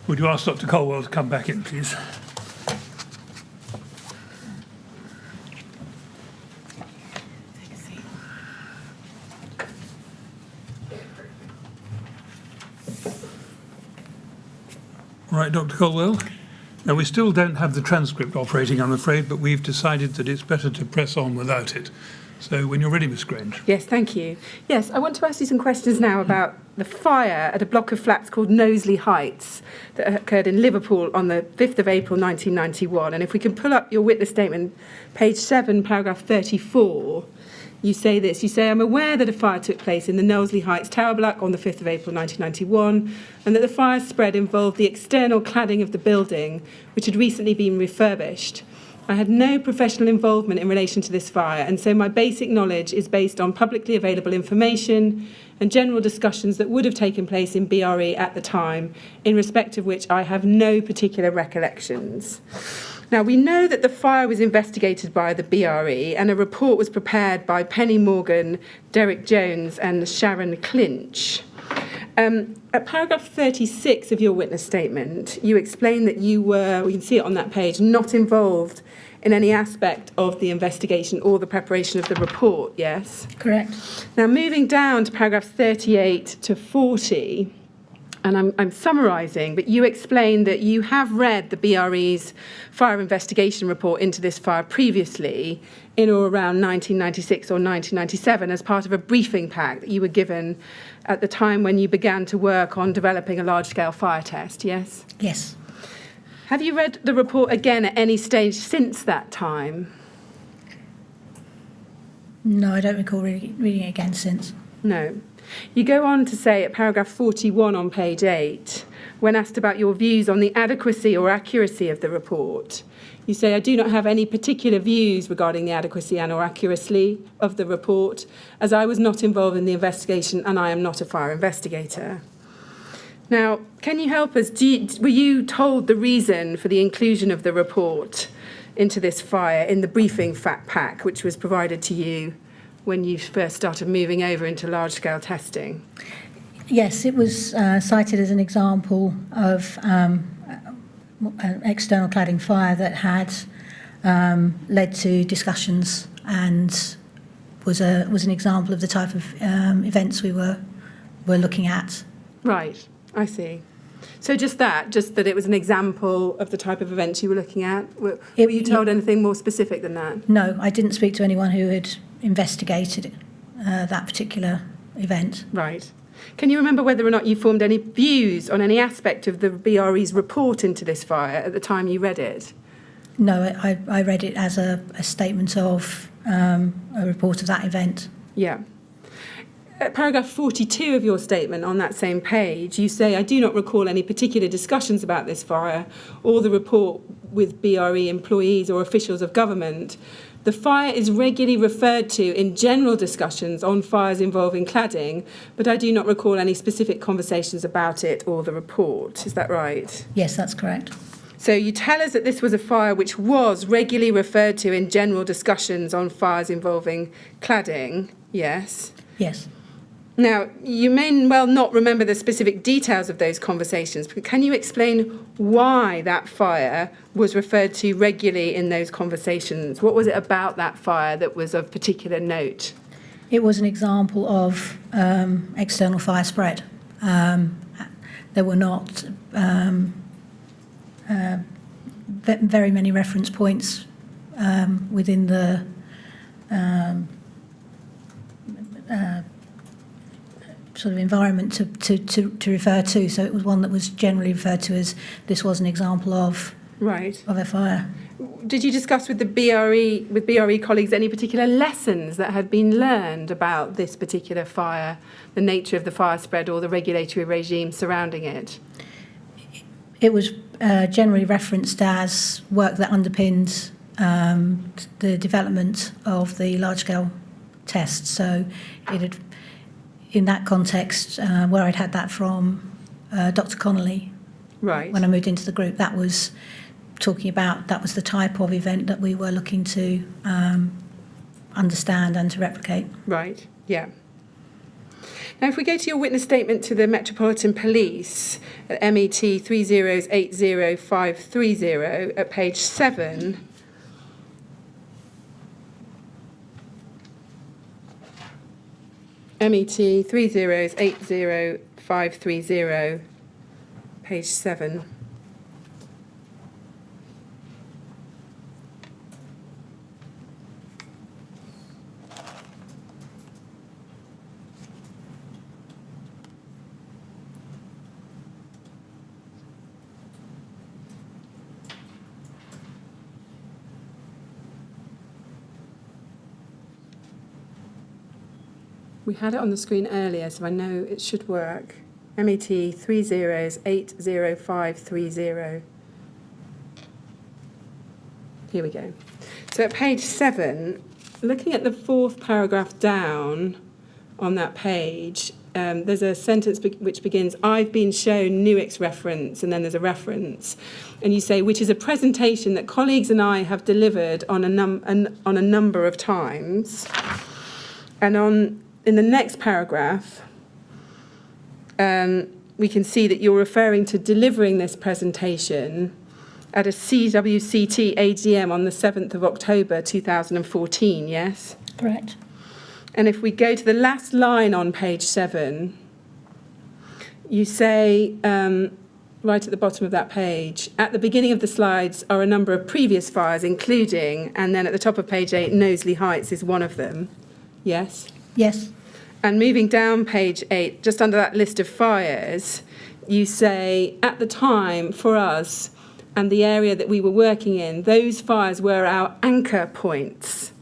Would you ask Dr Colwell to come back in, please? Right, Dr Colwell. Now, we still don't have the transcript operating, I'm afraid, but we've decided that it's better to press on without it. So when you're ready, Miss Grange. Yes, thank you. Yes, I want to ask you some questions now about the fire at a block of flats called Noseley Heights that occurred in Liverpool on the 5th of April 1991. And if we can pull up your witness statement, page 7, paragraph 34, you say this. You say, I'm aware that a fire took place in the Noseley Heights tower block on the 5th of April 1991 and that the fire spread involved the external cladding of the building, which had recently been refurbished. I had no professional involvement in relation to this fire, and so my basic knowledge is based on publicly available information and general discussions that would have taken place in BRE at the time, in respect of which I have no particular recollections. Now, we know that the fire was investigated by the BRE and a report was prepared by Penny Morgan, Derek Jones and Sharon Clinch. At paragraph 36 of your witness statement, you explain that you were, we can see it on that page, not involved in any aspect of the investigation or the preparation of the report, yes? Correct. Now, moving down to paragraph 38 to 40, and I'm summarising, but you explain that you have read the BRE's fire investigation report into this fire previously in or around 1996 or 1997 as part of a briefing pack that you were given at the time when you began to work on developing a large-scale fire test, yes? Yes. Have you read the report again at any stage since that time? No, I don't recall reading it again since. No. You go on to say at paragraph 41 on page 8, when asked about your views on the adequacy or accuracy of the report, you say, I do not have any particular views regarding the adequacy and or accuracy of the report, as I was not involved in the investigation and I am not a fire investigator. Now, can you help us? Were you told the reason for the inclusion of the report into this fire in the briefing fact pack, which was provided to you when you first started moving over into large-scale testing? Yes, it was cited as an example of an external cladding fire that had led to discussions and was an example of the type of events we were looking at. Right, I see. So just that it was an example of the type of events you were looking at? Were you told anything more specific than that? No, I didn't speak to anyone who had investigated that particular event. Right. Can you remember whether or not you formed any views on any aspect of the BRE's report into this fire at the time you read it? No, I read it as a statement of a report of that event. Yeah. At paragraph 42 of your statement on that same page, you say, I do not recall any particular discussions about this fire or the report with BRE employees or officials of government. The fire is regularly referred to in general discussions on fires involving cladding, but I do not recall any specific conversations about it or the report. Is that right? Yes, that's correct. So you tell us that this was a fire which was regularly referred to in general discussions on fires involving cladding, yes? Yes. Now, you may well not remember the specific details of those conversations, but can you explain why that fire was referred to regularly in those conversations? What was it about that fire that was of particular note? It was an example of external fire spread. There were not very many reference points within the sort of environment to refer to. So it was one that was generally referred to as this was an example of a fire. Did you discuss with BRE colleagues any particular lessons that had been learned about this particular fire, the nature of the fire spread or the regulatory regime surrounding it? It was generally referenced as work that underpinned the development of the large-scale test. So it had, in that context, where I'd had that from Dr Connolly, right, when I moved into the group, that was talking about, that was the type of event that we were looking to understand and to replicate. Right, yeah. Now, if we go to your witness statement to the Metropolitan Police at MET 3080530 at page 7, MET 3080530, page 7. We had it on the screen earlier, so I know it should work. MET 3080530. Here we go. So at page 7, looking at the 4th paragraph down on that page, there's a sentence which begins, I've been shown Newick's reference, and then there's a reference. And you say, which is a presentation that colleagues and I have delivered on a number of times. And in the next paragraph, we can see that you're referring to delivering this presentation at a CWCT AGM on the 7th of October 2014, yes? Correct. And if we go to the last line on page 7, you say, right at the bottom of that page, at the beginning of the slides are a number of previous fires, including, and then at the top of page 8, Noseley Heights is one of them, yes? Yes. And moving down page 8, just under that list of fires, you say, at the time, for us, and the area that we were working in, those fires were our anchor points.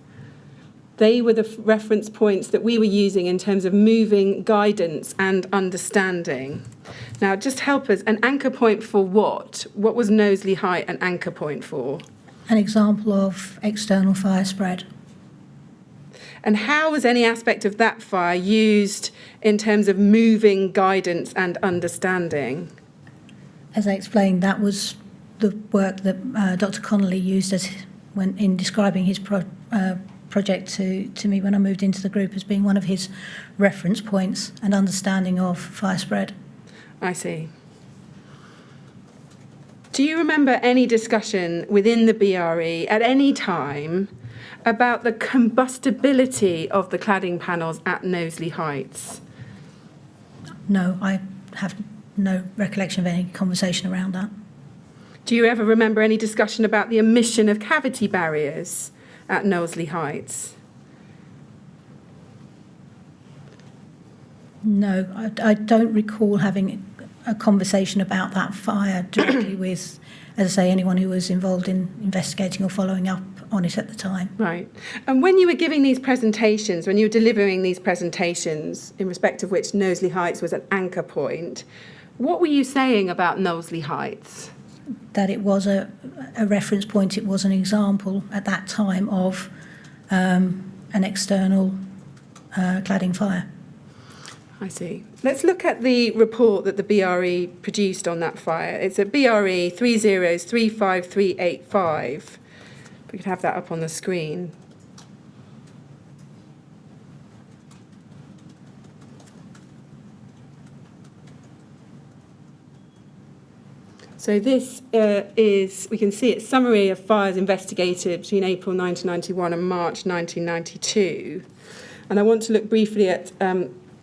They were the reference points that we were using in terms of moving guidance and understanding. Now, just help us, an anchor point for what? What was Noseley Height an anchor point for? An example of external fire spread. And how was any aspect of that fire used in terms of moving guidance and understanding? As I explained, that was the work that Dr Connolly used when in describing his project to me when I moved into the group as being one of his reference points and understanding of fire spread. I see. Do you remember any discussion within the BRE at any time about the combustibility of the cladding panels at Noseley Heights? No, I have no recollection of any conversation around that. Do you ever remember any discussion about the omission of cavity barriers at Noseley Heights? No, I don't recall having a conversation about that fire directly with, as I say, anyone who was involved in investigating or following up on it at the time. Right. And when you were giving these presentations, when you were delivering these presentations, in respect of which Noseley Heights was an anchor point, what were you saying about Noseley Heights? That it was a reference point, it was an example at that time of an external cladding fire. I see. Let's look at the report that the BRE produced on that fire. It's a BRE 3035385. We could have that up on the screen. So this is, we can see it's summary of fires investigated between April 1991 and March 1992. And I want to look briefly at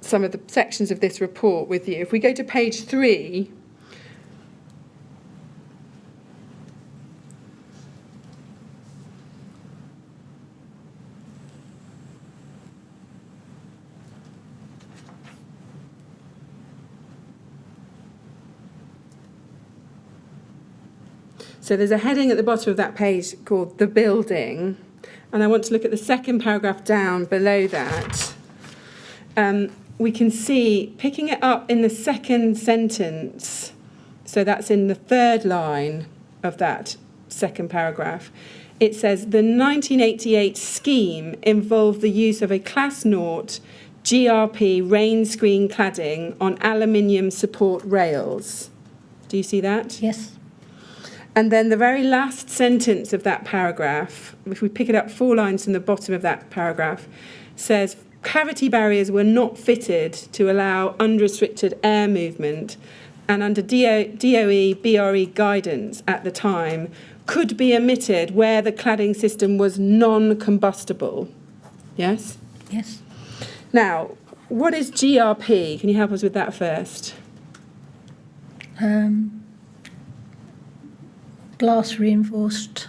some of the sections of this report with you. If we go to page 3, so there's a heading at the bottom of that page called The Building, and I want to look at the second paragraph down below that. We can see, picking it up in the second sentence, so that's in the third line of that second paragraph, it says, the 1988 scheme involved the use of a Class 0 GRP rain screen cladding on aluminium support rails. Do you see that? Yes. And then the very last sentence of that paragraph, if we pick it up 4 lines from the bottom of that paragraph, says, cavity barriers were not fitted to allow unrestricted air movement, and under DOE BRE guidance at the time, could be emitted where the cladding system was non-combustible. Yes? Yes. Now, what is GRP? Can you help us with that first? Glass reinforced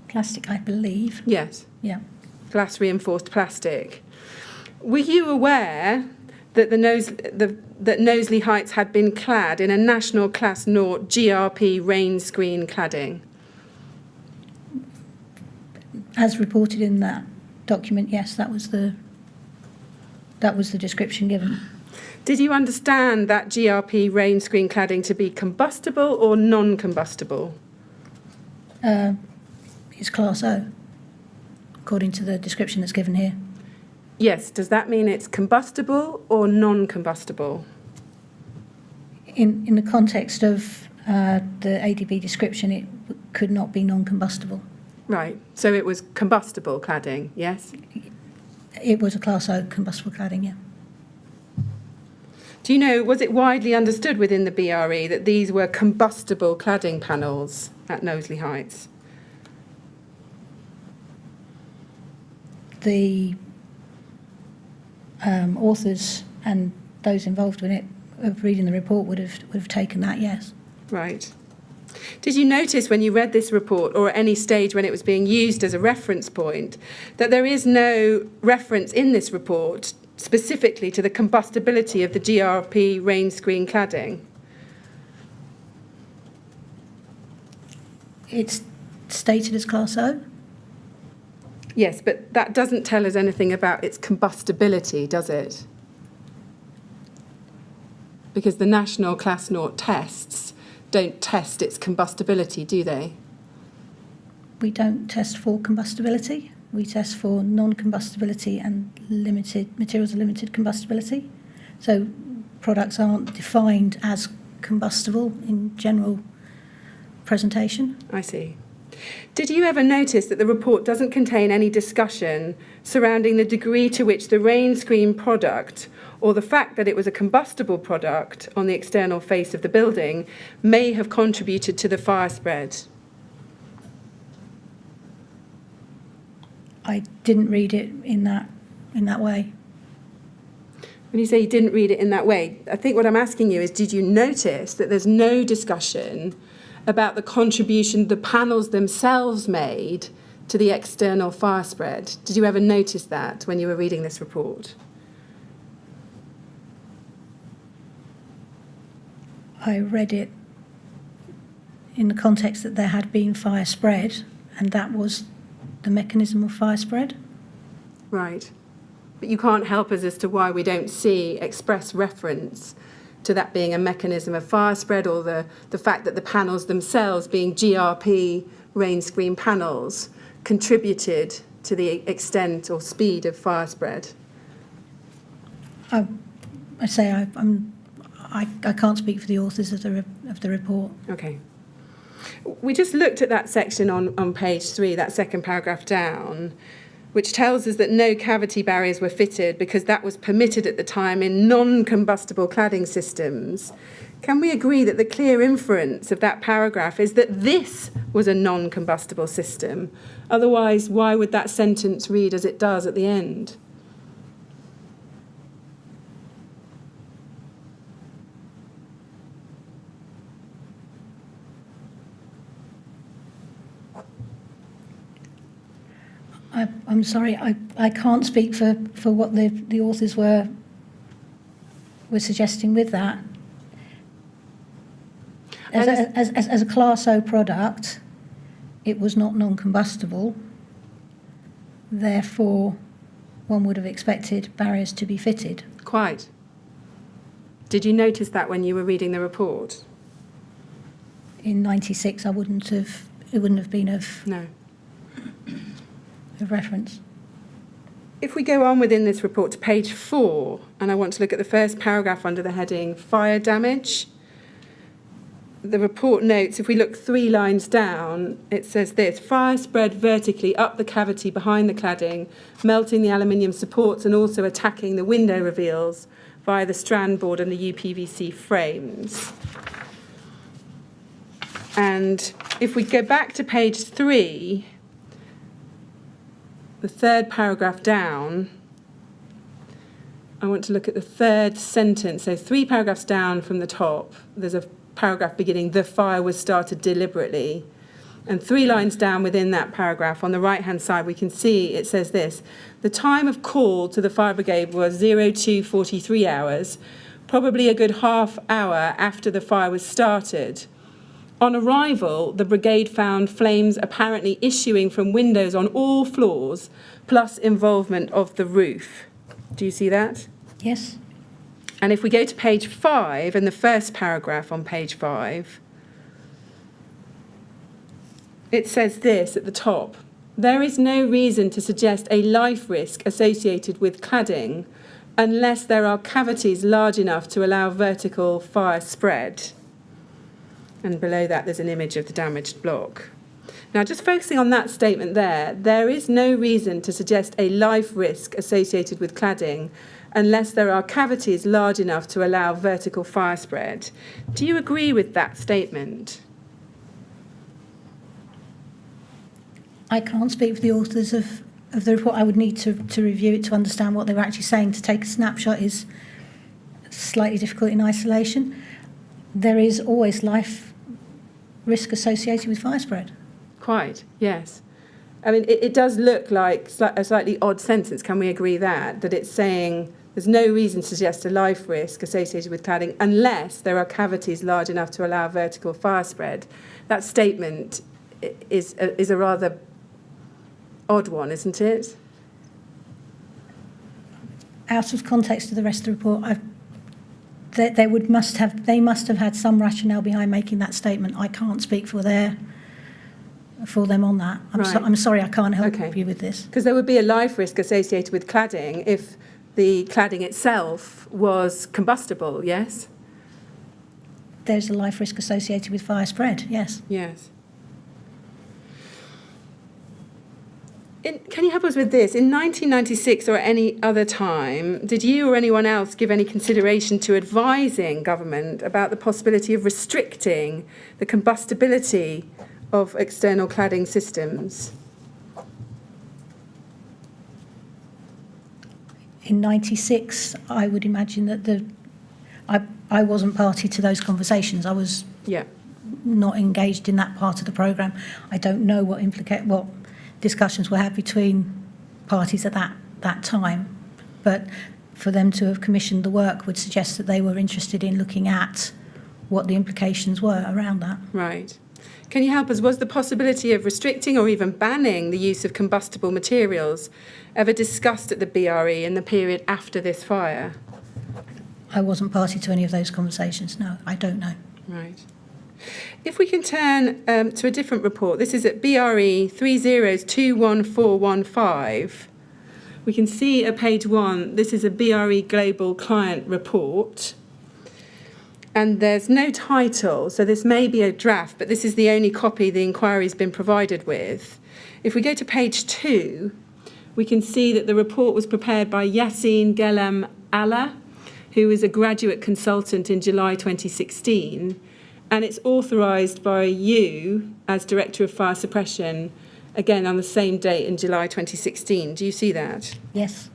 plastic, I believe. Yes. Yeah. Glass reinforced plastic. Were you aware that that Noseley Heights had been clad in a National Class 0 GRP rain screen cladding? As reported in that document, yes, that was the description given. Did you understand that GRP rain screen cladding to be combustible or non-combustible? It's Class O, according to the description that's given here. Yes. Does that mean it's combustible or non-combustible? In the context of the ADB description, it could not be non-combustible. Right. So it was combustible cladding, yes? It was a Class O combustible cladding, yeah. Do you know, was it widely understood within the BRE that these were combustible cladding panels at Noseley Heights? The authors and those involved in it of reading the report would have taken that, yes. Right. Did you notice when you read this report, or at any stage when it was being used as a reference point, that there is no reference in this report specifically to the combustibility of the GRP rain screen cladding? It's stated as Class O. Yes, but that doesn't tell us anything about its combustibility, does it? Because the National Class 0 tests don't test its combustibility, do they? We don't test for combustibility. We test for non-combustibility and materials of limited combustibility. So products aren't defined as combustible in general presentation. I see. Did you ever notice that the report doesn't contain any discussion surrounding the degree to which the rain screen product, or the fact that it was a combustible product on the external face of the building, may have contributed to the fire spread? I didn't read it in that way. When you say you didn't read it in that way, I think what I'm asking you is, did you notice that there's no discussion about the contribution the panels themselves made to the external fire spread? Did you ever notice that when you were reading this report? I read it in the context that there had been fire spread, and that was the mechanism of fire spread. Right. But you can't help us as to why we don't see express reference to that being a mechanism of fire spread, or the fact that the panels themselves, being GRP rain screen panels, contributed to the extent or speed of fire spread. I can't speak for the authors of the report. Okay. We just looked at that section on page 3, that second paragraph down, which tells us that no cavity barriers were fitted because that was permitted at the time in non-combustible cladding systems. Can we agree that the clear inference of that paragraph is that this was a non-combustible system? Otherwise, why would that sentence read as it does at the end? I'm sorry, I can't speak for what the authors were suggesting with that. As a Class O product, it was not non-combustible. Therefore, one would have expected barriers to be fitted. Quite. Did you notice that when you were reading the report? In '96, it wouldn't have been of reference. If we go on within this report to page 4, and I want to look at the first paragraph under the heading Fire Damage, the report notes, if we look 3 lines down, it says this: fire spread vertically up the cavity behind the cladding, melting the aluminium supports and also attacking the window reveals via the strand board and the UPVC frames. And if we go back to page 3, the 3rd paragraph down, I want to look at the 3rd sentence. So 3 paragraphs down from the top, there's a paragraph beginning, "The fire was started deliberately." And 3 lines down within that paragraph, on the right-hand side, we can see it says this: the time of call to the fire brigade was 02:43 hours, probably a good half hour after the fire was started. On arrival, the brigade found flames apparently issuing from windows on all floors, plus involvement of the roof. Do you see that? Yes. And if we go to page 5, and the first paragraph on page 5, it says this at the top: there is no reason to suggest a life risk associated with cladding unless there are cavities large enough to allow vertical fire spread. And below that, there's an image of the damaged block. Now, just focusing on that statement there is no reason to suggest a life risk associated with cladding unless there are cavities large enough to allow vertical fire spread. Do you agree with that statement? I can't speak for the authors of the report. I would need to review it to understand what they were actually saying. To take a snapshot is slightly difficult in isolation. There is always life risk associated with fire spread. Quite, yes. I mean, it does look like a slightly odd sentence. Can we agree that it's saying there's no reason to suggest a life risk associated with cladding unless there are cavities large enough to allow vertical fire spread? That statement is a rather odd one, isn't it? Out of context of the rest of the report, they must have had some rationale behind making that statement. I can't speak for them on that. I'm sorry, I can't help you with this. Because there would be a life risk associated with cladding if the cladding itself was combustible, yes? There's a life risk associated with fire spread, yes. Yes. Can you help us with this? In 1996 or any other time, did you or anyone else give any consideration to advising government about the possibility of restricting the combustibility of external cladding systems? In 96, I would imagine that I wasn't party to those conversations. I was not engaged in that part of the programme. I don't know what discussions were had between parties at that time, but for them to have commissioned the work would suggest that they were interested in looking at what the implications were around that. Right. Can you help us? Was the possibility of restricting or even banning the use of combustible materials ever discussed at the BRE in the period after this fire? I wasn't party to any of those conversations, no, I don't know. Right. If we can turn to a different report, this is at BRE 30214115. We can see at page 1, this is a BRE Global Client Report. And there's no title, so this may be a draft, but this is the only copy the inquiry's been provided with. If we go to page 2, we can see that the report was prepared by Yassine Gelem Allah, who is a graduate consultant in July 2016. And it's authorised by you as Director of Fire Suppression, again on the same date in July 2016. Do you see that? Yes.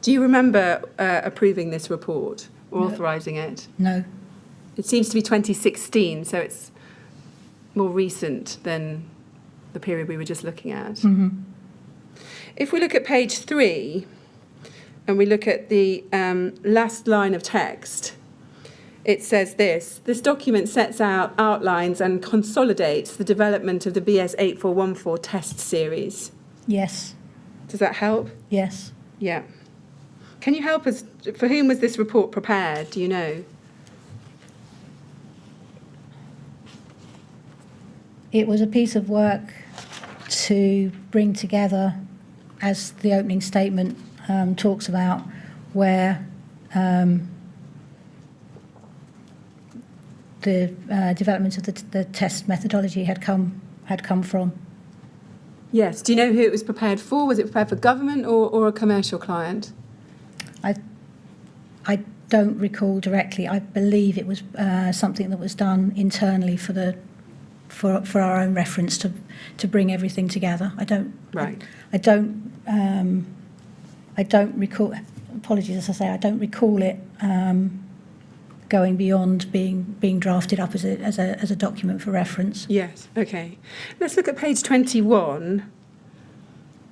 Do you remember approving this report, or authorising it? No. It seems to be 2016, so it's more recent than the period we were just looking at. Mm-hmm. If we look at page 3, and we look at the last line of text, it says this: this document sets out, outlines and consolidates the development of the BS 8414 test series. Yes. Does that help? Yes. Yeah. Can you help us? For whom was this report prepared? Do you know? It was a piece of work to bring together, as the opening statement talks about, where the development of the test methodology had come from. Yes. Do you know who it was prepared for? Was it prepared for government or a commercial client? I don't recall directly. I believe it was something that was done internally for our own reference to bring everything together. I don't recall. Apologies, as I say, I don't recall it going beyond being drafted up as a document for reference. Yes. Okay. Let's look at page 21.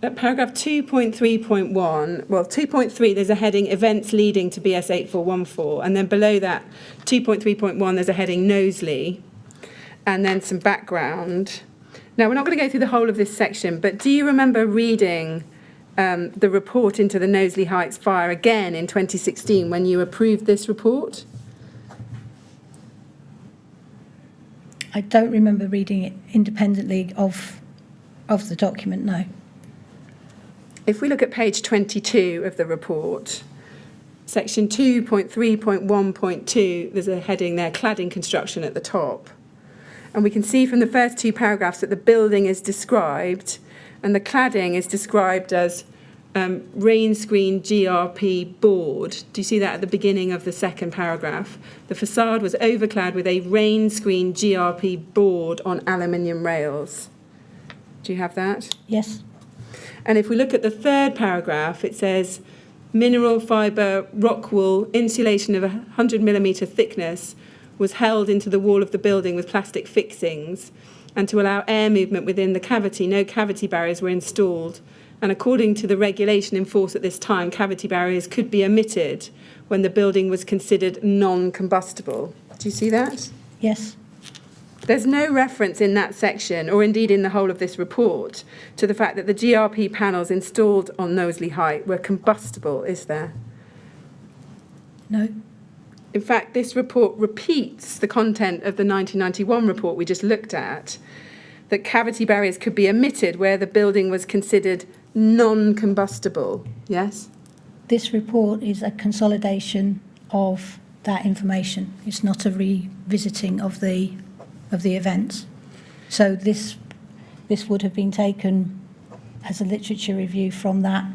At paragraph 2.3.1, well, 2.3, there's a heading, events leading to BS 8414, and then below that, 2.3.1, there's a heading, Noseley, and then some background. Now, we're not going to go through the whole of this section, but do you remember reading the report into the Noseley Heights fire again in 2016 when you approved this report? I don't remember reading it independently of the document, no. If we look at page 22 of the report, section 2.3.1.2, there's a heading there, cladding construction at the top. And we can see from the first two paragraphs that the building is described, and the cladding is described as rain screen GRP board. Do you see that at the beginning of the second paragraph? The facade was overclad with a rain screen GRP board on aluminium rails. Do you have that? Yes. And if we look at the third paragraph, it says mineral fibre rock wool insulation of 100 millimetre thickness was held into the wall of the building with plastic fixings, and to allow air movement within the cavity, no cavity barriers were installed. And according to the regulation in force at this time, cavity barriers could be omitted when the building was considered non-combustible. Do you see that? Yes. There's no reference in that section, or indeed in the whole of this report, to the fact that the GRP panels installed on Noseley Height were combustible, is there? No. In fact, this report repeats the content of the 1991 report we just looked at, that cavity barriers could be omitted where the building was considered non-combustible. Yes? This report is a consolidation of that information. It's not a revisiting of the events. So this would have been taken as a literature review from that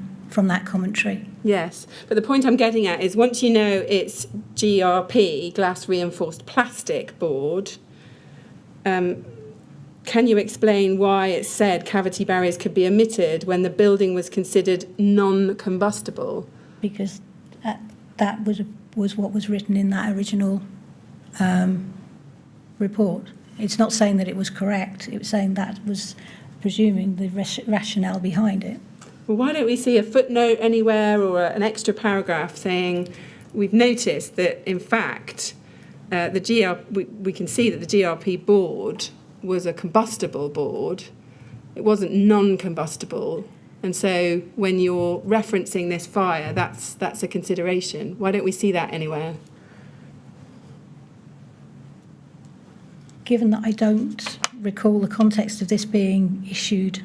commentary. Yes, but the point I'm getting at is once you know it's GRP, glass reinforced plastic board, can you explain why it said cavity barriers could be omitted when the building was considered non-combustible? Because that was what was written in that original report. It's not saying that it was correct. It was saying that was presuming the rationale behind it. Well, why don't we see a footnote anywhere or an extra paragraph saying we've noticed that, in fact, we can see that the GRP board was a combustible board. It wasn't non-combustible. And so when you're referencing this fire, that's a consideration. Why don't we see that anywhere? Given that I don't recall the context of this being issued,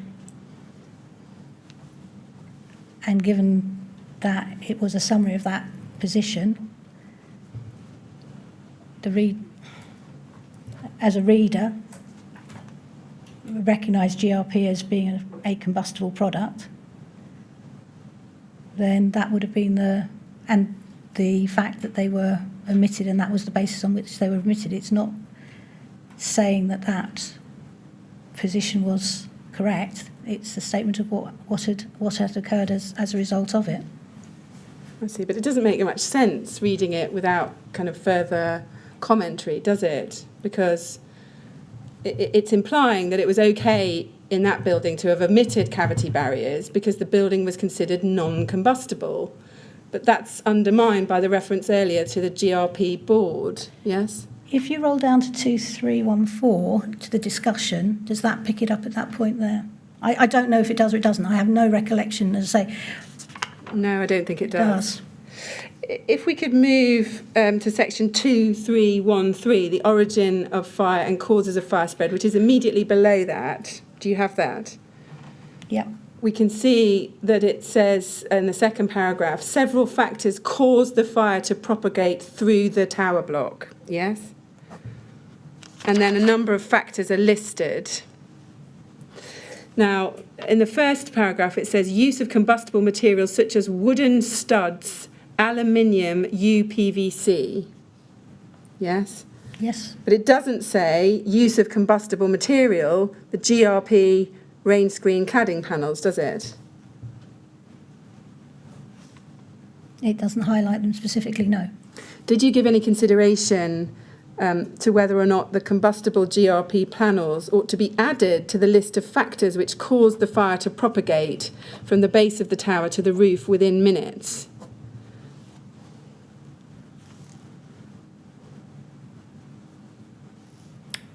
and given that it was a summary of that position, as a reader, recognise GRP as being a combustible product, then that would have been the fact that they were omitted, and that was the basis on which they were omitted. It's not saying that position was correct. It's a statement of what had occurred as a result of it. I see, but it doesn't make much sense reading it without kind of further commentary, does it? Because it's implying that it was okay in that building to have omitted cavity barriers because the building was considered non-combustible. But that's undermined by the reference earlier to the GRP board, yes? If you roll down to 2314, to the discussion, does that pick it up at that point there? I don't know if it does or it doesn't. I have no recollection, as I say. No, I don't think it does. If we could move to section 2313, the origin of fire and causes of fire spread, which is immediately below that. Do you have that? Yep. We can see that it says in the second paragraph, several factors caused the fire to propagate through the tower block. Yes? and then a number of factors are listed. Now, in the first paragraph, it says use of combustible materials such as wooden studs, aluminium, UPVC. Yes? Yes. But it doesn't say use of combustible material, the GRP rain screen cladding panels, does it? It doesn't highlight them specifically, no. Did you give any consideration to whether or not the combustible GRP panels ought to be added to the list of factors which caused the fire to propagate from the base of the tower to the roof within minutes?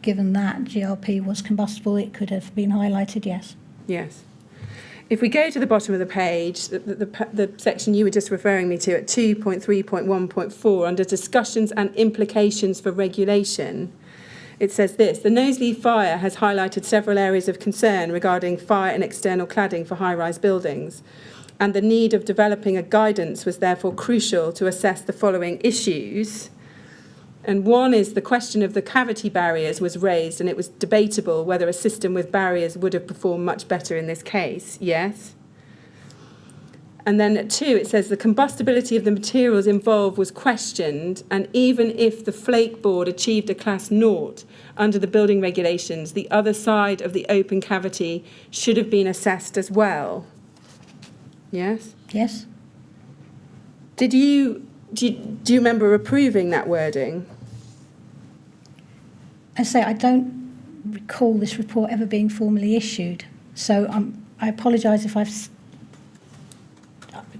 Given that GRP was combustible, it could have been highlighted, yes. Yes. If we go to the bottom of the page, the section you were just referring me to at 2.3.1.4, under discussions and implications for regulation, it says this: the Noseley fire has highlighted several areas of concern regarding fire and external cladding for high-rise buildings, and the need of developing a guidance was therefore crucial to assess the following issues. And one is the question of the cavity barriers was raised, and it was debatable whether a system with barriers would have performed much better in this case. Yes. And then at 2, it says the combustibility of the materials involved was questioned, and even if the flake board achieved a class 0 under the building regulations, the other side of the open cavity should have been assessed as well. Yes? Yes. Do you remember approving that wording? I say I don't recall this report ever being formally issued, so I apologise if I've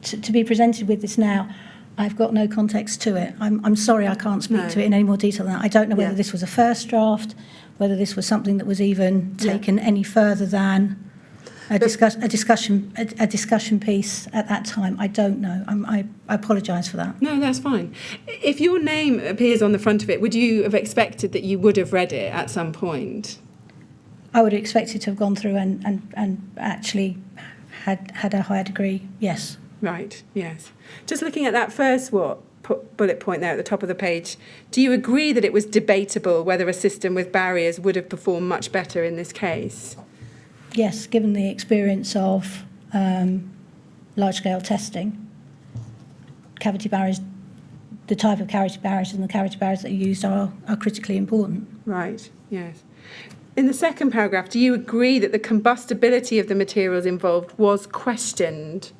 to be presented with this now. I've got no context to it. I'm sorry I can't speak to it in any more detail than that. I don't know whether this was a first draft, whether this was something that was even taken any further than a discussion piece at that time. I don't know. I apologise for that. No, that's fine. If your name appears on the front of it, would you have expected that you would have read it at some point? I would have expected to have gone through and actually had a higher degree, yes. Right, yes. Just looking at that first bullet point there at the top of the page, do you agree that it was debatable whether a system with barriers would have performed much better in this case? Yes, given the experience of large-scale testing, cavity barriers, the type of cavity barriers and the cavity barriers that are used are critically important. Right, yes. In the second paragraph, do you agree that the combustibility of the materials involved was questioned?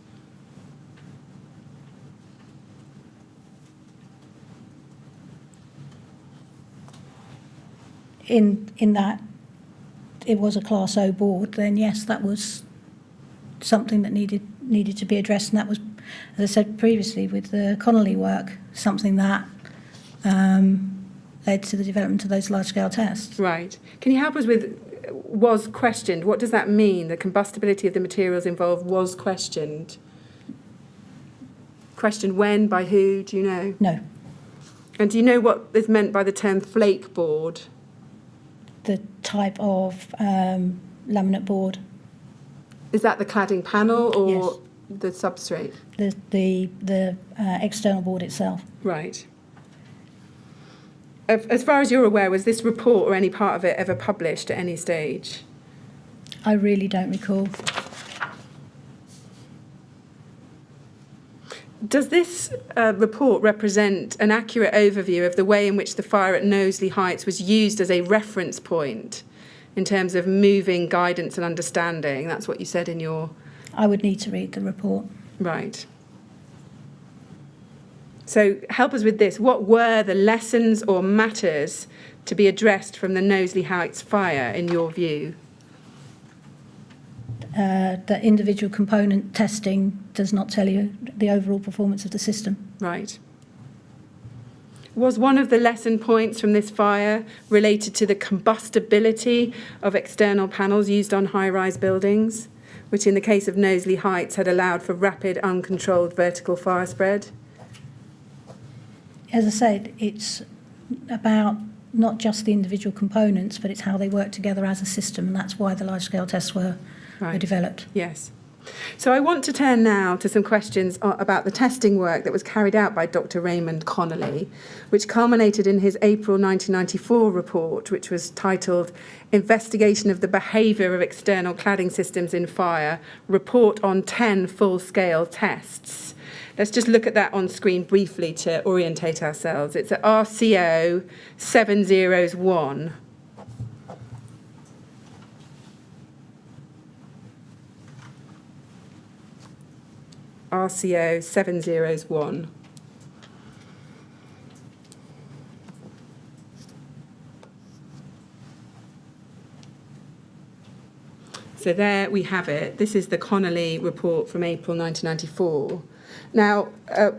In that it was a Class O board, then yes, that was something that needed to be addressed, and that was, as I said previously, with the Connolly work, something that led to the development of those large-scale tests. Right. Can you help us with was questioned? What does that mean? The combustibility of the materials involved was questioned. Questioned when, by who? Do you know? No. And do you know what is meant by the term flake board? The type of laminate board. Is that the cladding panel or Yes. the substrate? The external board itself. Right. As far as you're aware, was this report or any part of it ever published at any stage? I really don't recall. Does this report represent an accurate overview of the way in which the fire at Noseley Heights was used as a reference point in terms of moving guidance and understanding? That's what you said in your... I would need to read the report. Right. So help us with this. What were the lessons or matters to be addressed from the Noseley Heights fire, in your view? The individual component testing does not tell you the overall performance of the system. Right. Was one of the lesson points from this fire related to the combustibility of external panels used on high-rise buildings, which in the case of Noseley Heights had allowed for rapid, uncontrolled vertical fire spread? As I said, it's about not just the individual components, but it's how they work together as a system, and that's why the large-scale tests were developed. Yes. So I want to turn now to some questions about the testing work that was carried out by Dr. Raymond Connolly, which culminated in his April 1994 report, which was titled Investigation of the Behaviour of External Cladding Systems in Fire, Report on 10 Full-Scale Tests. Let's just look at that on screen briefly to orientate ourselves. It's at RCO 701. RCO 701. So there we have it. This is the Connolly report from April 1994. Now, are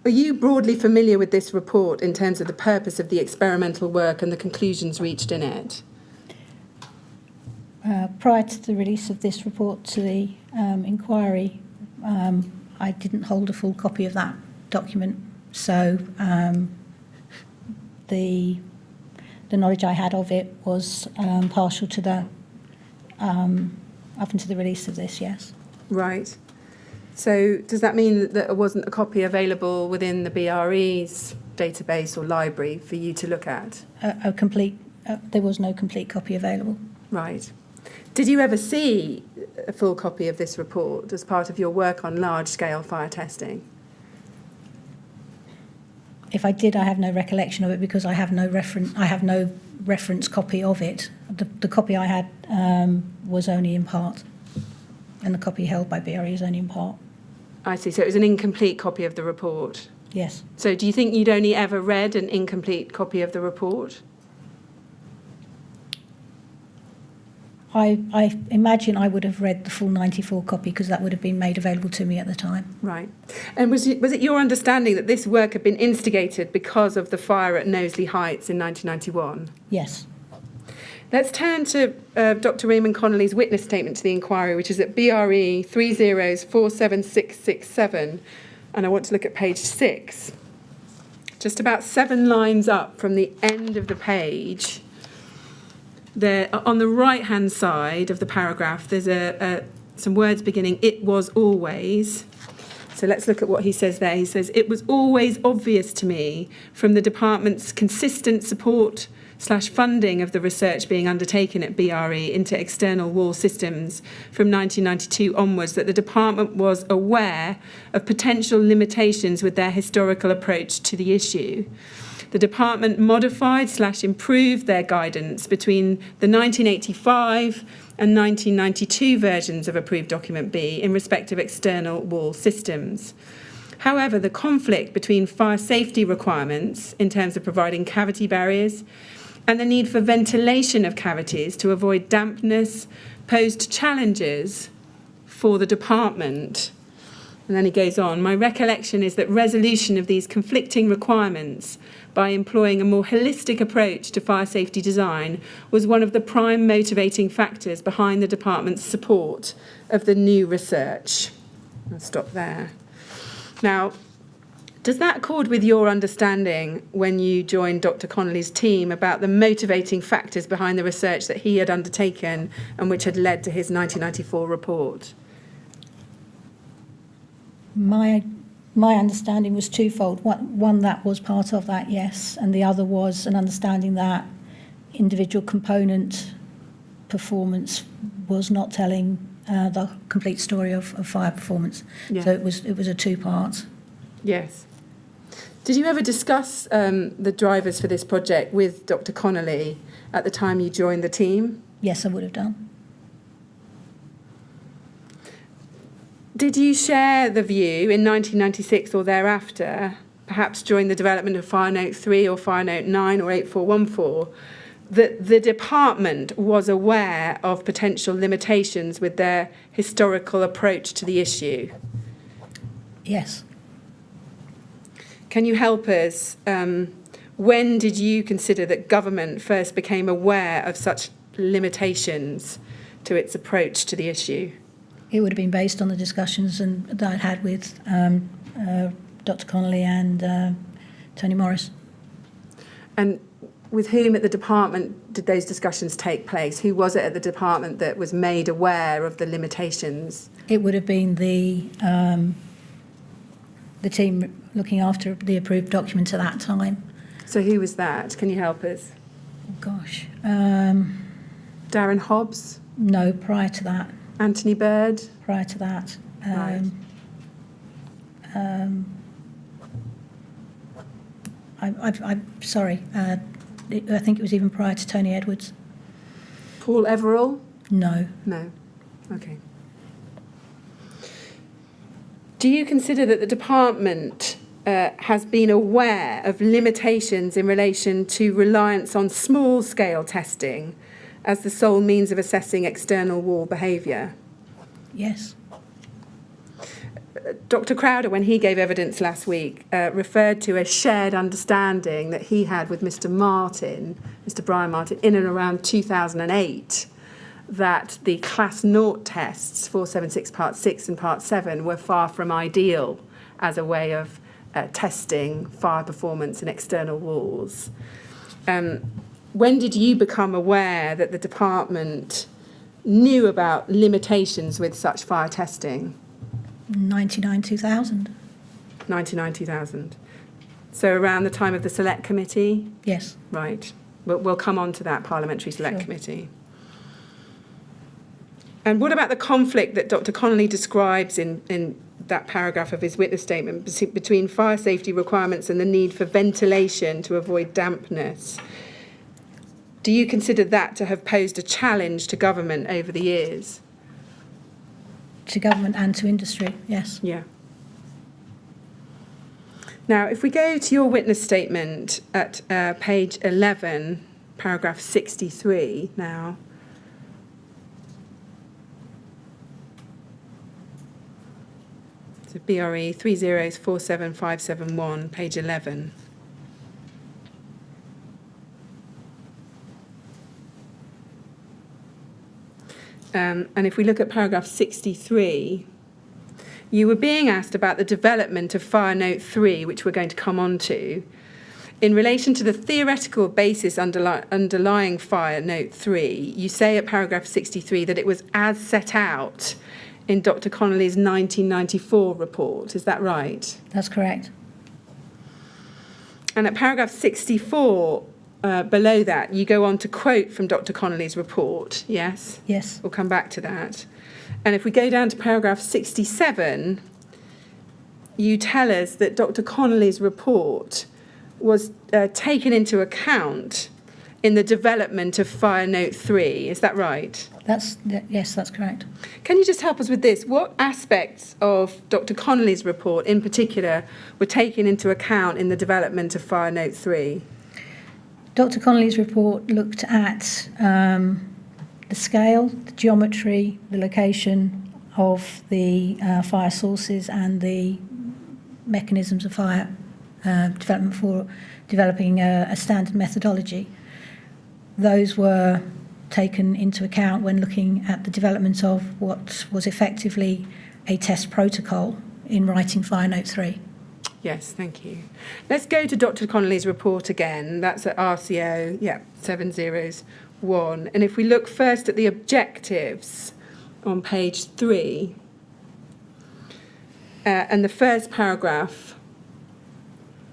you broadly familiar with this report in terms of the purpose of the experimental work and the conclusions reached in it? Prior to the release of this report to the inquiry, I didn't hold a full copy of that document, so the knowledge I had of it was partial to that up until the release of this, yes. Right. So does that mean that there wasn't a copy available within the BRE's database or library for you to look at? There was no complete copy available. Right. Did you ever see a full copy of this report as part of your work on large-scale fire testing? If I did, I have no recollection of it because I have no reference copy of it. The copy I had was only in part, and the copy held by BRE is only in part. I see. So it was an incomplete copy of the report. Yes. So do you think you'd only ever read an incomplete copy of the report? I imagine I would have read the full 94 copy because that would have been made available to me at the time. Right. And was it your understanding that this work had been instigated because of the fire at Noseley Heights in 1991? Yes. Let's turn to Dr. Raymond Connolly's witness statement to the inquiry, which is at BRE 3047667, and I want to look at page 6. Just about 7 lines up from the end of the page. There, on the right-hand side of the paragraph, there's some words beginning, "It was always." So let's look at what he says there. He says, "It was always obvious to me from the department's consistent support/funding of the research being undertaken at BRE into external wall systems from 1992 onwards that the department was aware of potential limitations with their historical approach to the issue. The department modified/improved their guidance between the 1985 and 1992 versions of Approved Document B in respect of external wall systems. However, the conflict between fire safety requirements in terms of providing cavity barriers and the need for ventilation of cavities to avoid dampness posed challenges for the department." And then he goes on, "My recollection is that resolution of these conflicting requirements by employing a more holistic approach to fire safety design was one of the prime motivating factors behind the department's support of the new research." I'll stop there. Now, does that accord with your understanding when you joined Dr. Connolly's team about the motivating factors behind the research that he had undertaken and which had led to his 1994 report? My understanding was twofold. One, that was part of that, yes, and the other was an understanding that individual component performance was not telling the complete story of fire performance. Yeah. So it was a two-part. Yes. Did you ever discuss the drivers for this project with Dr. Connolly at the time you joined the team? Yes, I would have done. Did you share the view in 1996 or thereafter, perhaps during the development of Fire Note 3 or Fire Note 9 or 8414, that the department was aware of potential limitations with their historical approach to the issue? Yes. Can you help us? When did you consider that government first became aware of such limitations to its approach to the issue? It would have been based on the discussions that I'd had with Dr. Connolly and Tony Morris. And with whom at the department did those discussions take place? Who was it at the department that was made aware of the limitations? It would have been the team looking after the approved document at that time. So who was that? Can you help us? Oh, gosh. Darren Hobbs? No, prior to that. Anthony Bird? Prior to that. Right. I'm sorry. I think it was even prior to Tony Edwards. Paul Everall? No. No. Okay. Do you consider that the department has been aware of limitations in relation to reliance on small-scale testing as the sole means of assessing external wall behaviour? Yes. Dr Crowder, when he gave evidence last week, referred to a shared understanding that he had with Mr Brian Martin, in and around 2008, that the Class 0 tests, 476 Part 6 and Part 7, were far from ideal as a way of testing fire performance in external walls. When did you become aware that the department knew about limitations with such fire testing? 1999-2000. 1999-2000. So around the time of the Select Committee? Yes. Right. We'll come on to that Parliamentary Select Sure. Committee. And what about the conflict that Dr Connolly describes in that paragraph of his witness statement between fire safety requirements and the need for ventilation to avoid dampness? Do you consider that to have posed a challenge to government over the years? To government and to industry, yes. Yeah. Now, if we go to your witness statement at page 11, paragraph 63 now. So BRE 3047571, page 11. And if we look at paragraph 63, you were being asked about the development of Fire Note 3, which we're going to come on to, in relation to the theoretical basis underlying Fire Note 3. You say at paragraph 63 that it was as set out in Dr Connolly's 1994 report. Is that right? That's correct. And at paragraph 64, below that, you go on to quote from Dr Connolly's report, yes? Yes. We'll come back to that. And if we go down to paragraph 67, you tell us that Dr Connolly's report was taken into account in the development of Fire Note 3. Is that right? Yes, that's correct. Can you just help us with this? What aspects of Dr Connolly's report in particular were taken into account in the development of Fire Note 3? Dr Connolly's report looked at the scale, the geometry, the location of the fire sources and the mechanisms of fire development for developing a standard methodology. Those were taken into account when looking at the development of what was effectively a test protocol in writing Fire Note 3. Yes, thank you. Let's go to Dr Connolly's report again. That's at RCO, 701. And if we look first at the objectives on page 3, and the first paragraph,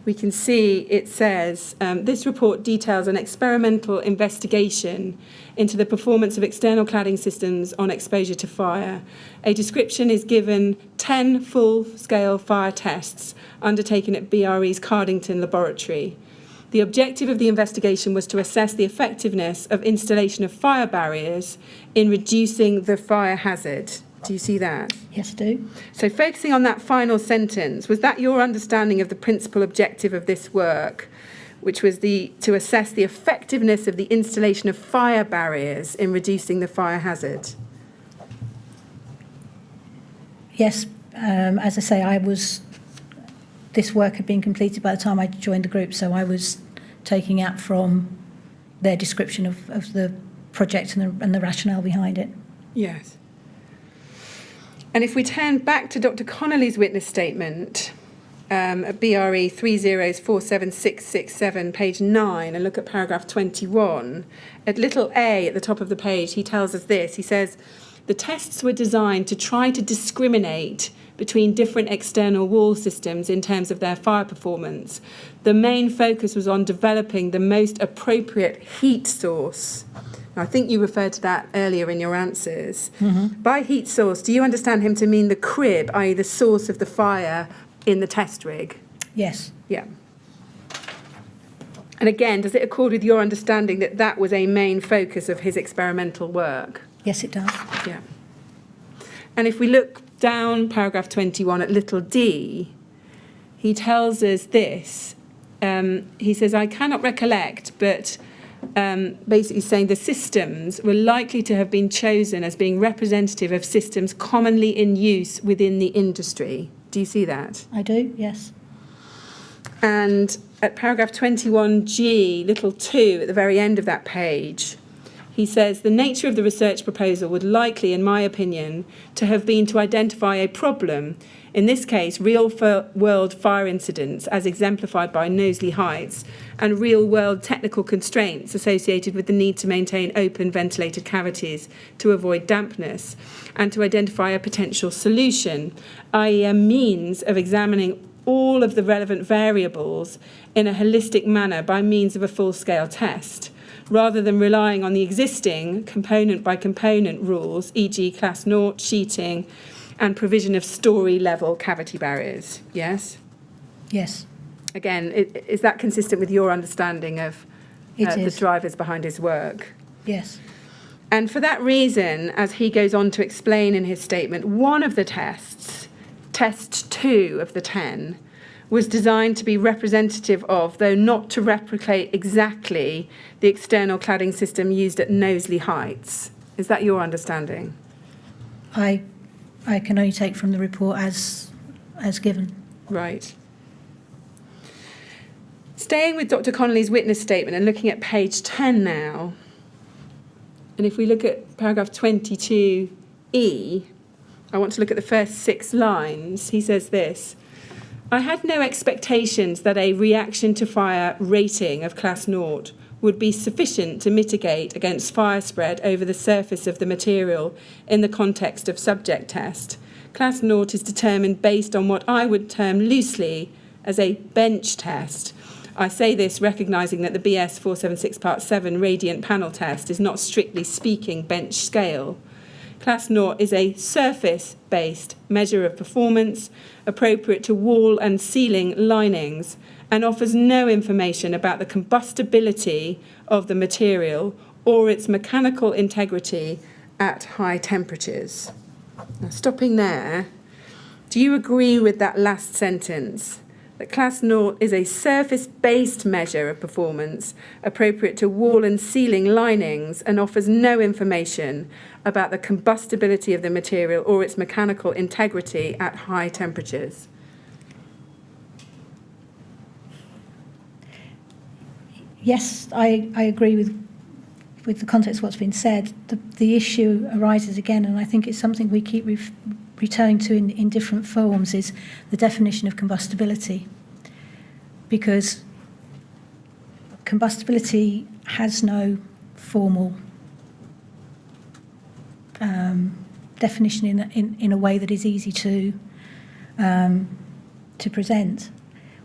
we can see it says, this report details an experimental investigation into the performance of external cladding systems on exposure to fire. A description is given 10 full-scale fire tests undertaken at BRE's Cardington laboratory. The objective of the investigation was to assess the effectiveness of installation of fire barriers in reducing the fire hazard. Do you see that? Yes, I do. So focusing on that final sentence, was that your understanding of the principal objective of this work, which was to assess the effectiveness of the installation of fire barriers in reducing the fire hazard? Yes, as I say, this work had been completed by the time I joined the group, so I was taking out from their description of the project and the rationale behind it. Yes. And if we turn back to Dr Connolly's witness statement, at BRE 3047667, page 9, and look at paragraph 21, at little a at the top of the page, he tells us this. He says, the tests were designed to try to discriminate between different external wall systems in terms of their fire performance. The main focus was on developing the most appropriate heat source. Now, I think you referred to that earlier in your answers. Mm-hmm. By heat source, do you understand him to mean the crib, i.e. the source of the fire in the test rig? Yes. Yeah. And again, does it accord with your understanding that that was a main focus of his experimental work? Yes, it does. Yeah. And if we look down paragraph 21 at little d, he tells us this. He says, I cannot recollect, but basically saying the systems were likely to have been chosen as being representative of systems commonly in use within the industry. Do you see that? I do, yes. And at paragraph 21G, little 2, at the very end of that page, he says, the nature of the research proposal would likely, in my opinion, to have been to identify a problem, in this case, real-world fire incidents, as exemplified by Noseley Heights, and real-world technical constraints associated with the need to maintain open ventilated cavities to avoid dampness, and to identify a potential solution, i.e. a means of examining all of the relevant variables in a holistic manner by means of a full-scale test, rather than relying on the existing component-by-component rules, e.g. Class 0, sheeting, and provision of story-level cavity barriers. Yes? Yes. Again, is that consistent with your understanding of the drivers behind his work? Yes. And for that reason, as he goes on to explain in his statement, one of the tests, test 2 of the 10, was designed to be representative of, though not to replicate exactly, the external cladding system used at Noseley Heights. Is that your understanding? I can only take from the report as given. Right. Staying with Dr. Connolly's witness statement and looking at page 10 now, and if we look at paragraph 22E, I want to look at the first 6 lines. He says this, I had no expectations that a reaction to fire rating of Class 0 would be sufficient to mitigate against fire spread over the surface of the material in the context of subject test. Class 0 is determined based on what I would term loosely as a bench test. I say this recognising that the BS 476 Part 7 radiant panel test is not strictly speaking bench scale. Class 0 is a surface-based measure of performance appropriate to wall and ceiling linings and offers no information about the combustibility of the material or its mechanical integrity at high temperatures. Now, stopping there, do you agree with that last sentence? That Class 0 is a surface-based measure of performance appropriate to wall and ceiling linings and offers no information about the combustibility of the material or its mechanical integrity at high temperatures. Yes, I agree with the context of what's been said. The issue arises again, and I think it's something we keep returning to in different forms, is the definition of combustibility. Because combustibility has no formal definition in a way that is easy to present.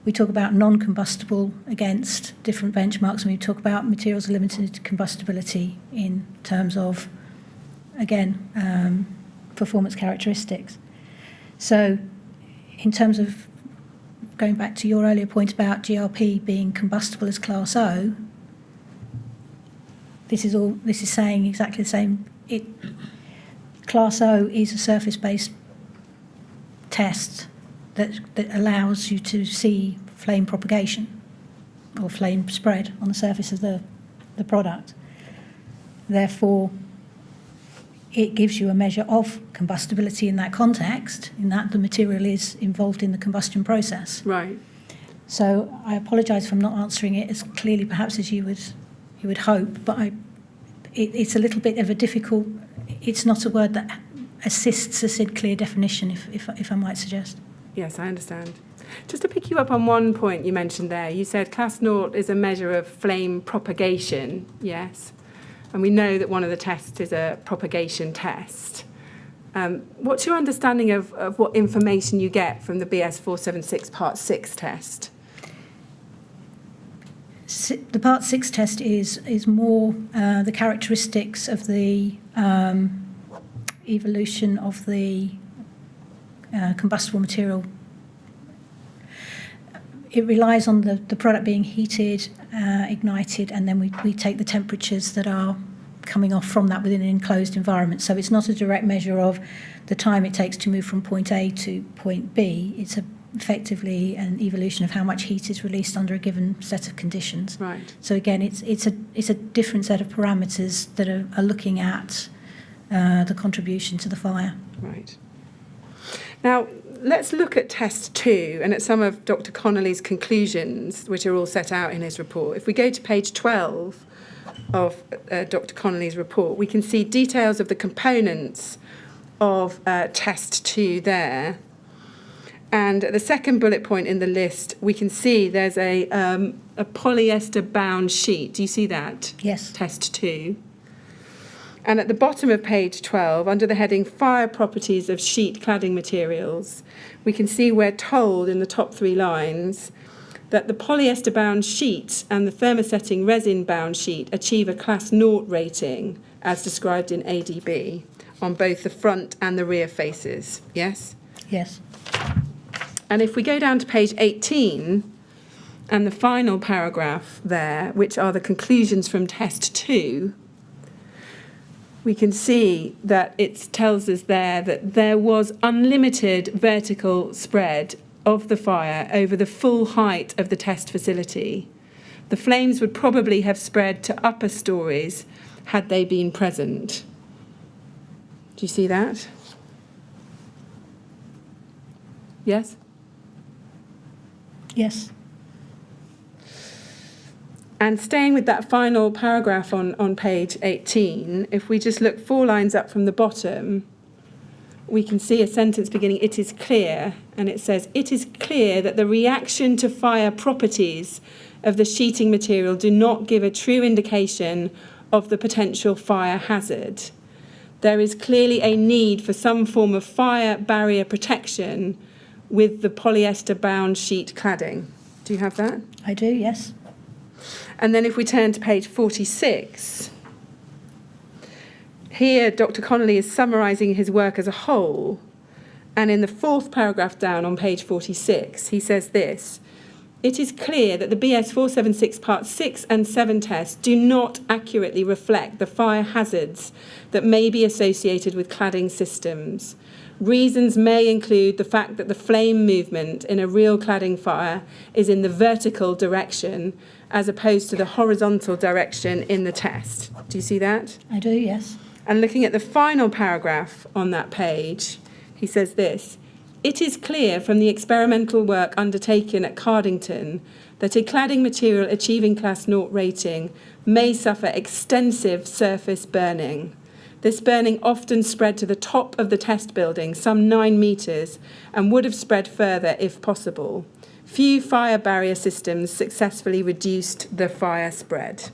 We talk about non-combustible against different benchmarks, and we talk about materials of limited combustibility in terms of, again, performance characteristics. So in terms of going back to your earlier point about GRP being combustible as Class O, this is saying exactly the same. Class O is a surface-based test that allows you to see flame propagation or flame spread on the surface of the product. Therefore, it gives you a measure of combustibility in that context, in that the material is involved in the combustion process. Right. So I apologise if I'm not answering it as clearly perhaps as you would hope, but it's a little bit of a difficult. It's not a word that assists a clear definition, if I might suggest. Yes, I understand. Just to pick you up on one point you mentioned there, you said class 0 is a measure of flame propagation, yes? And we know that one of the tests is a propagation test. What's your understanding of what information you get from the BS 476 Part 6 test? The Part 6 test is more the characteristics of the evolution of the combustible material. It relies on the product being heated, ignited, and then we take the temperatures that are coming off from that within an enclosed environment. So it's not a direct measure of the time it takes to move from point A to point B. It's effectively an evolution of how much heat is released under a given set of conditions. Right. So again, it's a different set of parameters that are looking at the contribution to the fire. Right. Now, let's look at test 2 and at some of Dr. Connolly's conclusions, which are all set out in his report. If we go to page 12 of Dr. Connolly's report, we can see details of the components of test 2 there. And at the second bullet point in the list, we can see there's a polyester-bound sheet. Do you see that? Yes. Test 2. And at the bottom of page 12, under the heading Fire Properties of Sheet Cladding Materials, we can see we're told in the top 3 lines that the polyester-bound sheet and the thermosetting resin-bound sheet achieve a Class 0 rating, as described in ADB, on both the front and the rear faces. Yes? Yes. And if we go down to page 18, and the final paragraph there, which are the conclusions from test 2, we can see that it tells us there that there was unlimited vertical spread of the fire over the full height of the test facility. The flames would probably have spread to upper stories had they been present. Do you see that? Yes? Yes. And staying with that final paragraph on page 18, if we just look 4 lines up from the bottom, we can see a sentence beginning, "It is clear," and it says, "It is clear that the reaction to fire properties of the sheeting material do not give a true indication of the potential fire hazard. There is clearly a need for some form of fire barrier protection with the polyester-bound sheet cladding." Do you have that? I do, yes. And then if we turn to page 46, here Dr. Connolly is summarising his work as a whole. And in the 4th paragraph down on page 46, he says this: "It is clear that the BS 476 Part 6 and 7 tests do not accurately reflect the fire hazards that may be associated with cladding systems. Reasons may include the fact that the flame movement in a real cladding fire is in the vertical direction as opposed to the horizontal direction in the test." Do you see that? I do, yes. And looking at the final paragraph on that page, he says this: "It is clear from the experimental work undertaken at Cardington that a cladding material achieving Class 0 rating may suffer extensive surface burning. This burning often spread to the top of the test building, some 9 metres, and would have spread further if possible. Few fire barrier systems successfully reduced the fire spread."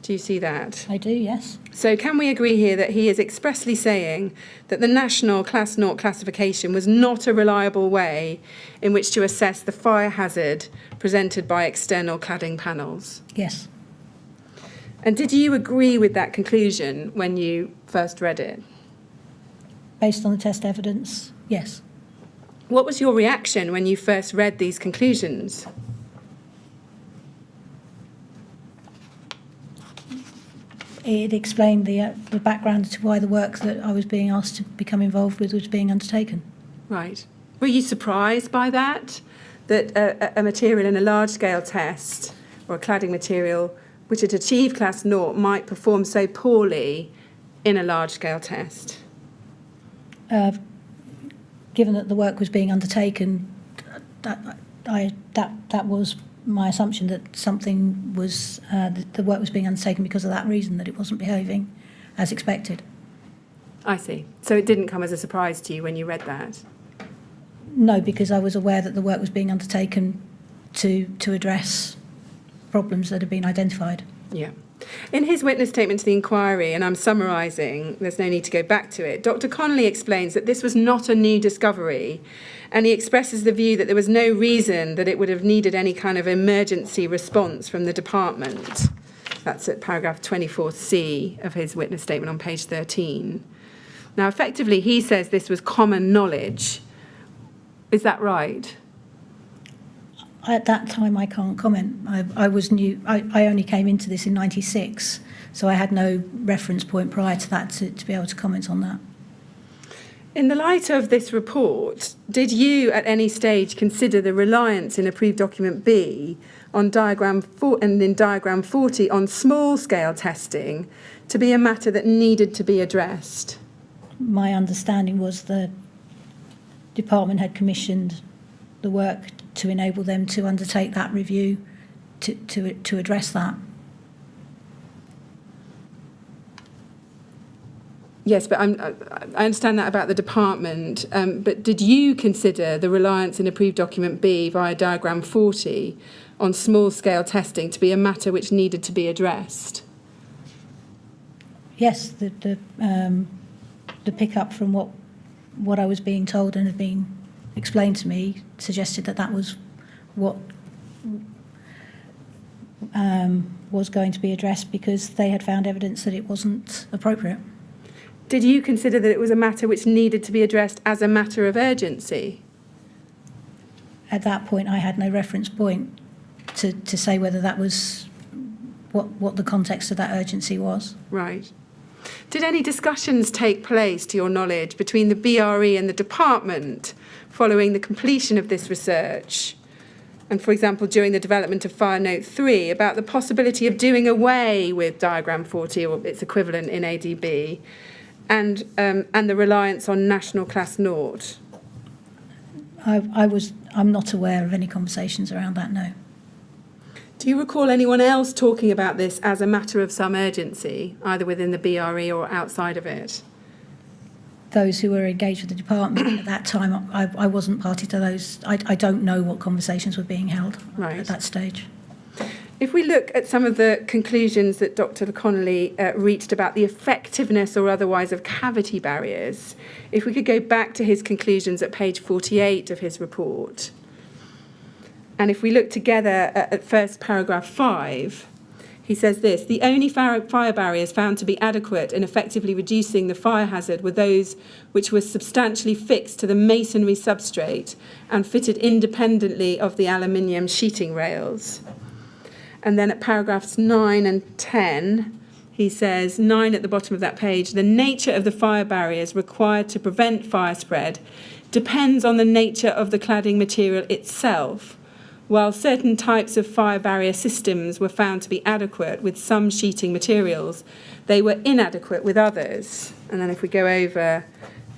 Do you see that? I do, yes. So can we agree here that he is expressly saying that the national Class 0 classification was not a reliable way in which to assess the fire hazard presented by external cladding panels? Yes. And did you agree with that conclusion when you first read it? Based on the test evidence, yes. What was your reaction when you first read these conclusions? It explained the background to why the work that I was being asked to become involved with was being undertaken. Right. Were you surprised by that? That a material in a large-scale test, or a cladding material, which had achieved Class 0, might perform so poorly in a large-scale test? Given that the work was being undertaken, that was my assumption, that something was the work was being undertaken because of that reason, that it wasn't behaving as expected. I see. So it didn't come as a surprise to you when you read that? No, because I was aware that the work was being undertaken to address problems that had been identified. Yeah. In his witness statement to the inquiry, and I'm summarising, there's no need to go back to it, Dr Connolly explains that this was not a new discovery, and he expresses the view that there was no reason that it would have needed any kind of emergency response from the department. That's at paragraph 24C of his witness statement on page 13. Now, effectively, he says this was common knowledge. Is that right? At that time, I can't comment. I was new. I only came into this in '96, so I had no reference point prior to that to be able to comment on that. In the light of this report, did you at any stage consider the reliance in approved document B on diagram 4 and in diagram 40 on small-scale testing to be a matter that needed to be addressed? My understanding was the department had commissioned the work to enable them to undertake that review to address that. Yes, but I understand that about the department, but did you consider the reliance in approved document B via diagram 40 on small-scale testing to be a matter which needed to be addressed? Yes, the pick-up from what I was being told and had been explained to me suggested that was what was going to be addressed because they had found evidence that it wasn't appropriate. Did you consider that it was a matter which needed to be addressed as a matter of urgency? At that point, I had no reference point to say whether that was what the context of that urgency was. Right. Did any discussions take place, to your knowledge, between the BRE and the department following the completion of this research? And, for example, during the development of Fire Note 3, about the possibility of doing away with Diagram 40 or its equivalent in ADB and the reliance on National Class Naught? I'm not aware of any conversations around that, no. Do you recall anyone else talking about this as a matter of some urgency, either within the BRE or outside of it? Those who were engaged with the department at that time, I wasn't party to those. I don't know what conversations were being held at that stage. If we look at some of the conclusions that Dr Connolly reached about the effectiveness or otherwise of cavity barriers, if we could go back to his conclusions at page 48 of his report, and if we look together at first paragraph 5, he says this: the only fire barriers found to be adequate in effectively reducing the fire hazard were those which were substantially fixed to the masonry substrate and fitted independently of the aluminium sheeting rails. And then at paragraphs 9 and 10, he says, 9 at the bottom of that page, the nature of the fire barriers required to prevent fire spread depends on the nature of the cladding material itself. While certain types of fire barrier systems were found to be adequate with some sheeting materials, they were inadequate with others. And then if we go over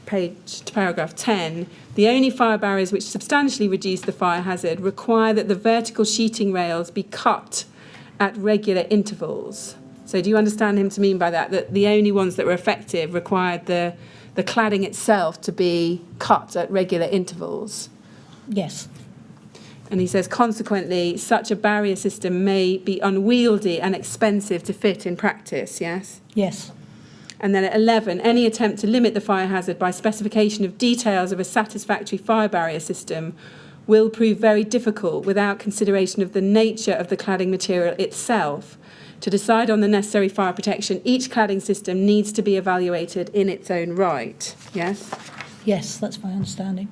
page to paragraph 10, the only fire barriers which substantially reduce the fire hazard require that the vertical sheeting rails be cut at regular intervals. So do you understand him to mean by that the only ones that were effective required the cladding itself to be cut at regular intervals? Yes. And he says, consequently, such a barrier system may be unwieldy and expensive to fit in practice, yes? Yes. And then at 11, any attempt to limit the fire hazard by specification of details of a satisfactory fire barrier system will prove very difficult without consideration of the nature of the cladding material itself. To decide on the necessary fire protection, each cladding system needs to be evaluated in its own right, yes? Yes, that's my understanding.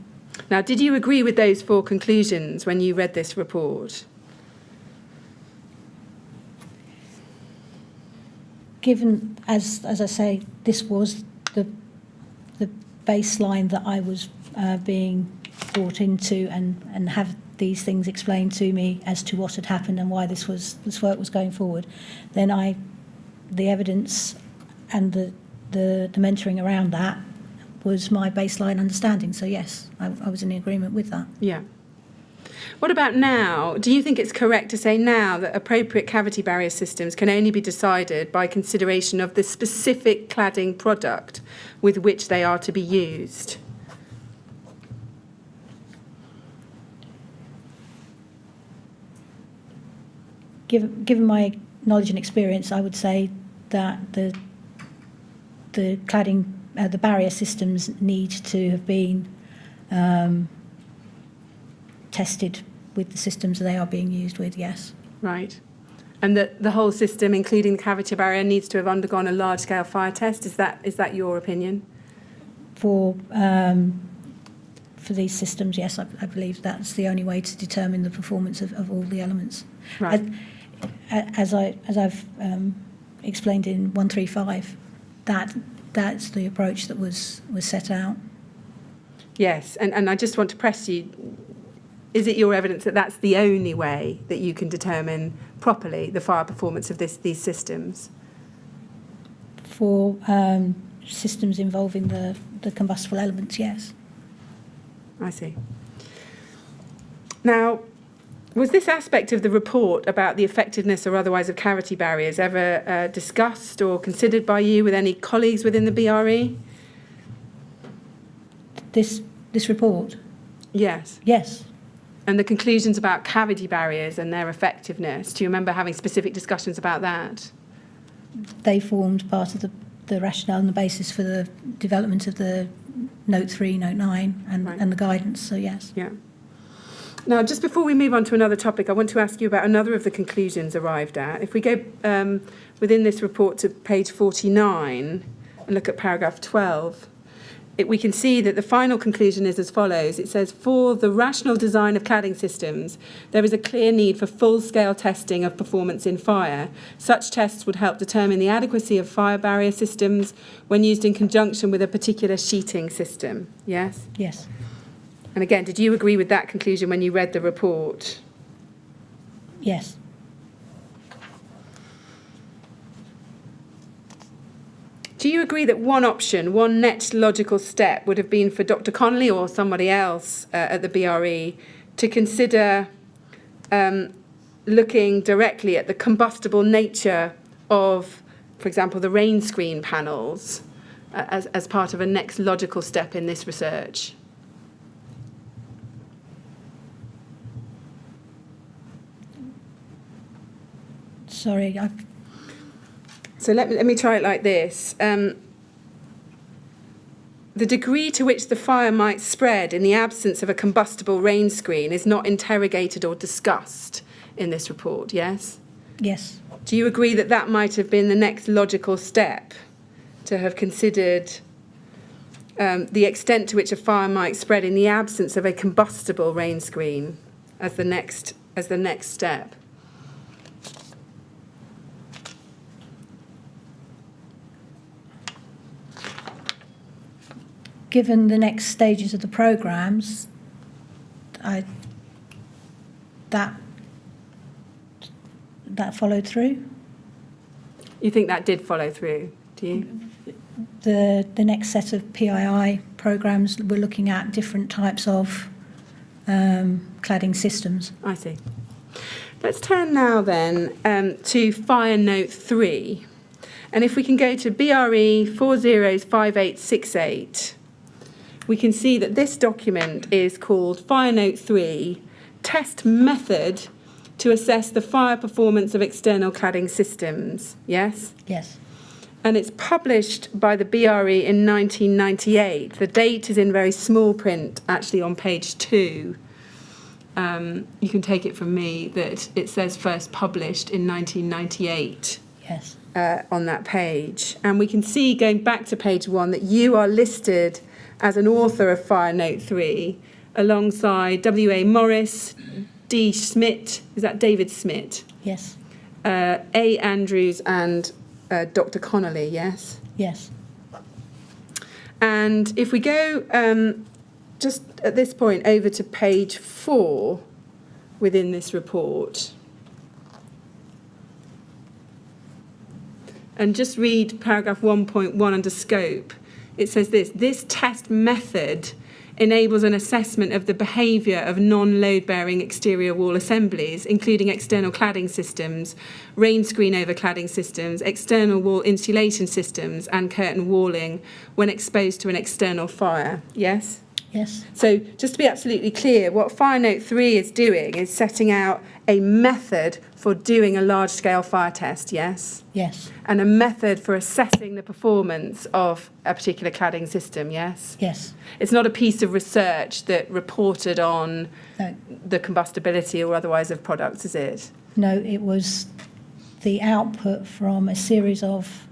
Now, did you agree with those 4 conclusions when you read this report? Given, as I say, this was the baseline that I was being brought into and have these things explained to me as to what had happened and why this work was going forward, then the evidence and the mentoring around that was my baseline understanding. So yes, I was in agreement with that. Yeah. What about now? Do you think it's correct to say now that appropriate cavity barrier systems can only be decided by consideration of the specific cladding product with which they are to be used? given my knowledge and experience, I would say that the cladding, the barrier systems need to have been tested with the systems they are being used with, yes. Right. And that the whole system, including the cavity barrier, needs to have undergone a large-scale fire test. Is that your opinion? For these systems, yes, I believe that's the only way to determine the performance of all the elements. Right. As I've explained in 135, that's the approach that was set out. Yes, and I just want to press you. Is it your evidence that that's the only way that you can determine properly the fire performance of these systems? For systems involving the combustible elements, yes. I see. Now, was this aspect of the report about the effectiveness or otherwise of cavity barriers ever discussed or considered by you with any colleagues within the BRE? This report? Yes. Yes. And the conclusions about cavity barriers and their effectiveness, do you remember having specific discussions about that? They formed part of the rationale and the basis for the development of the Note 3, Note 9 and the guidance, so yes. Yeah. Now, just before we move on to another topic, I want to ask you about another of the conclusions arrived at. If we go within this report to page 49 and look at paragraph 12, we can see that the final conclusion is as follows. It says, for the rational design of cladding systems, there is a clear need for full-scale testing of performance in fire. Such tests would help determine the adequacy of fire barrier systems when used in conjunction with a particular sheeting system. Yes? Yes. And again, did you agree with that conclusion when you read the report? Yes. Do you agree that one option, one next logical step would have been for Dr Connolly or somebody else at the BRE to consider looking directly at the combustible nature of, for example, the rain screen panels as part of a next logical step in this research? Sorry, So let me try it like this. The degree to which the fire might spread in the absence of a combustible rain screen is not interrogated or discussed in this report, yes? yes. Do you agree that that might have been the next logical step, to have considered the extent to which a fire might spread in the absence of a combustible rain screen as the next step? Given the next stages of the programmes, that followed through. You think that did follow through, do you? The next set of PII programmes, we're looking at different types of cladding systems. I see. Let's turn now then to Fire Note 3. And if we can go to BRE 405868, we can see that this document is called Fire Note 3, Test Method to Assess the Fire Performance of External Cladding Systems. Yes? Yes. And it's published by the BRE in 1998. The date is in very small print, actually on page 2. You can take it from me that it says first published in 1998. Yes. On that page. And we can see, going back to page 1, that you are listed as an author of Fire Note 3 alongside W.A. Morris, D. Schmidt, is that David Schmidt? Yes. A. Andrews and Dr. Connolly, yes? Yes. And if we go just at this point over to page 4 within this report, and just read paragraph 1.1 under scope, it says this test method enables an assessment of the behaviour of non-load-bearing exterior wall assemblies, including external cladding systems, rain screen over cladding systems, external wall insulation systems and curtain walling when exposed to an external fire. Yes? Yes. So just to be absolutely clear, what Fire Note 3 is doing is setting out a method for doing a large-scale fire test, yes? Yes. And a method for assessing the performance of a particular cladding system, yes? Yes. It's not a piece of research that reported on No. the combustibility or otherwise of products, is it? No, it was the output from a series of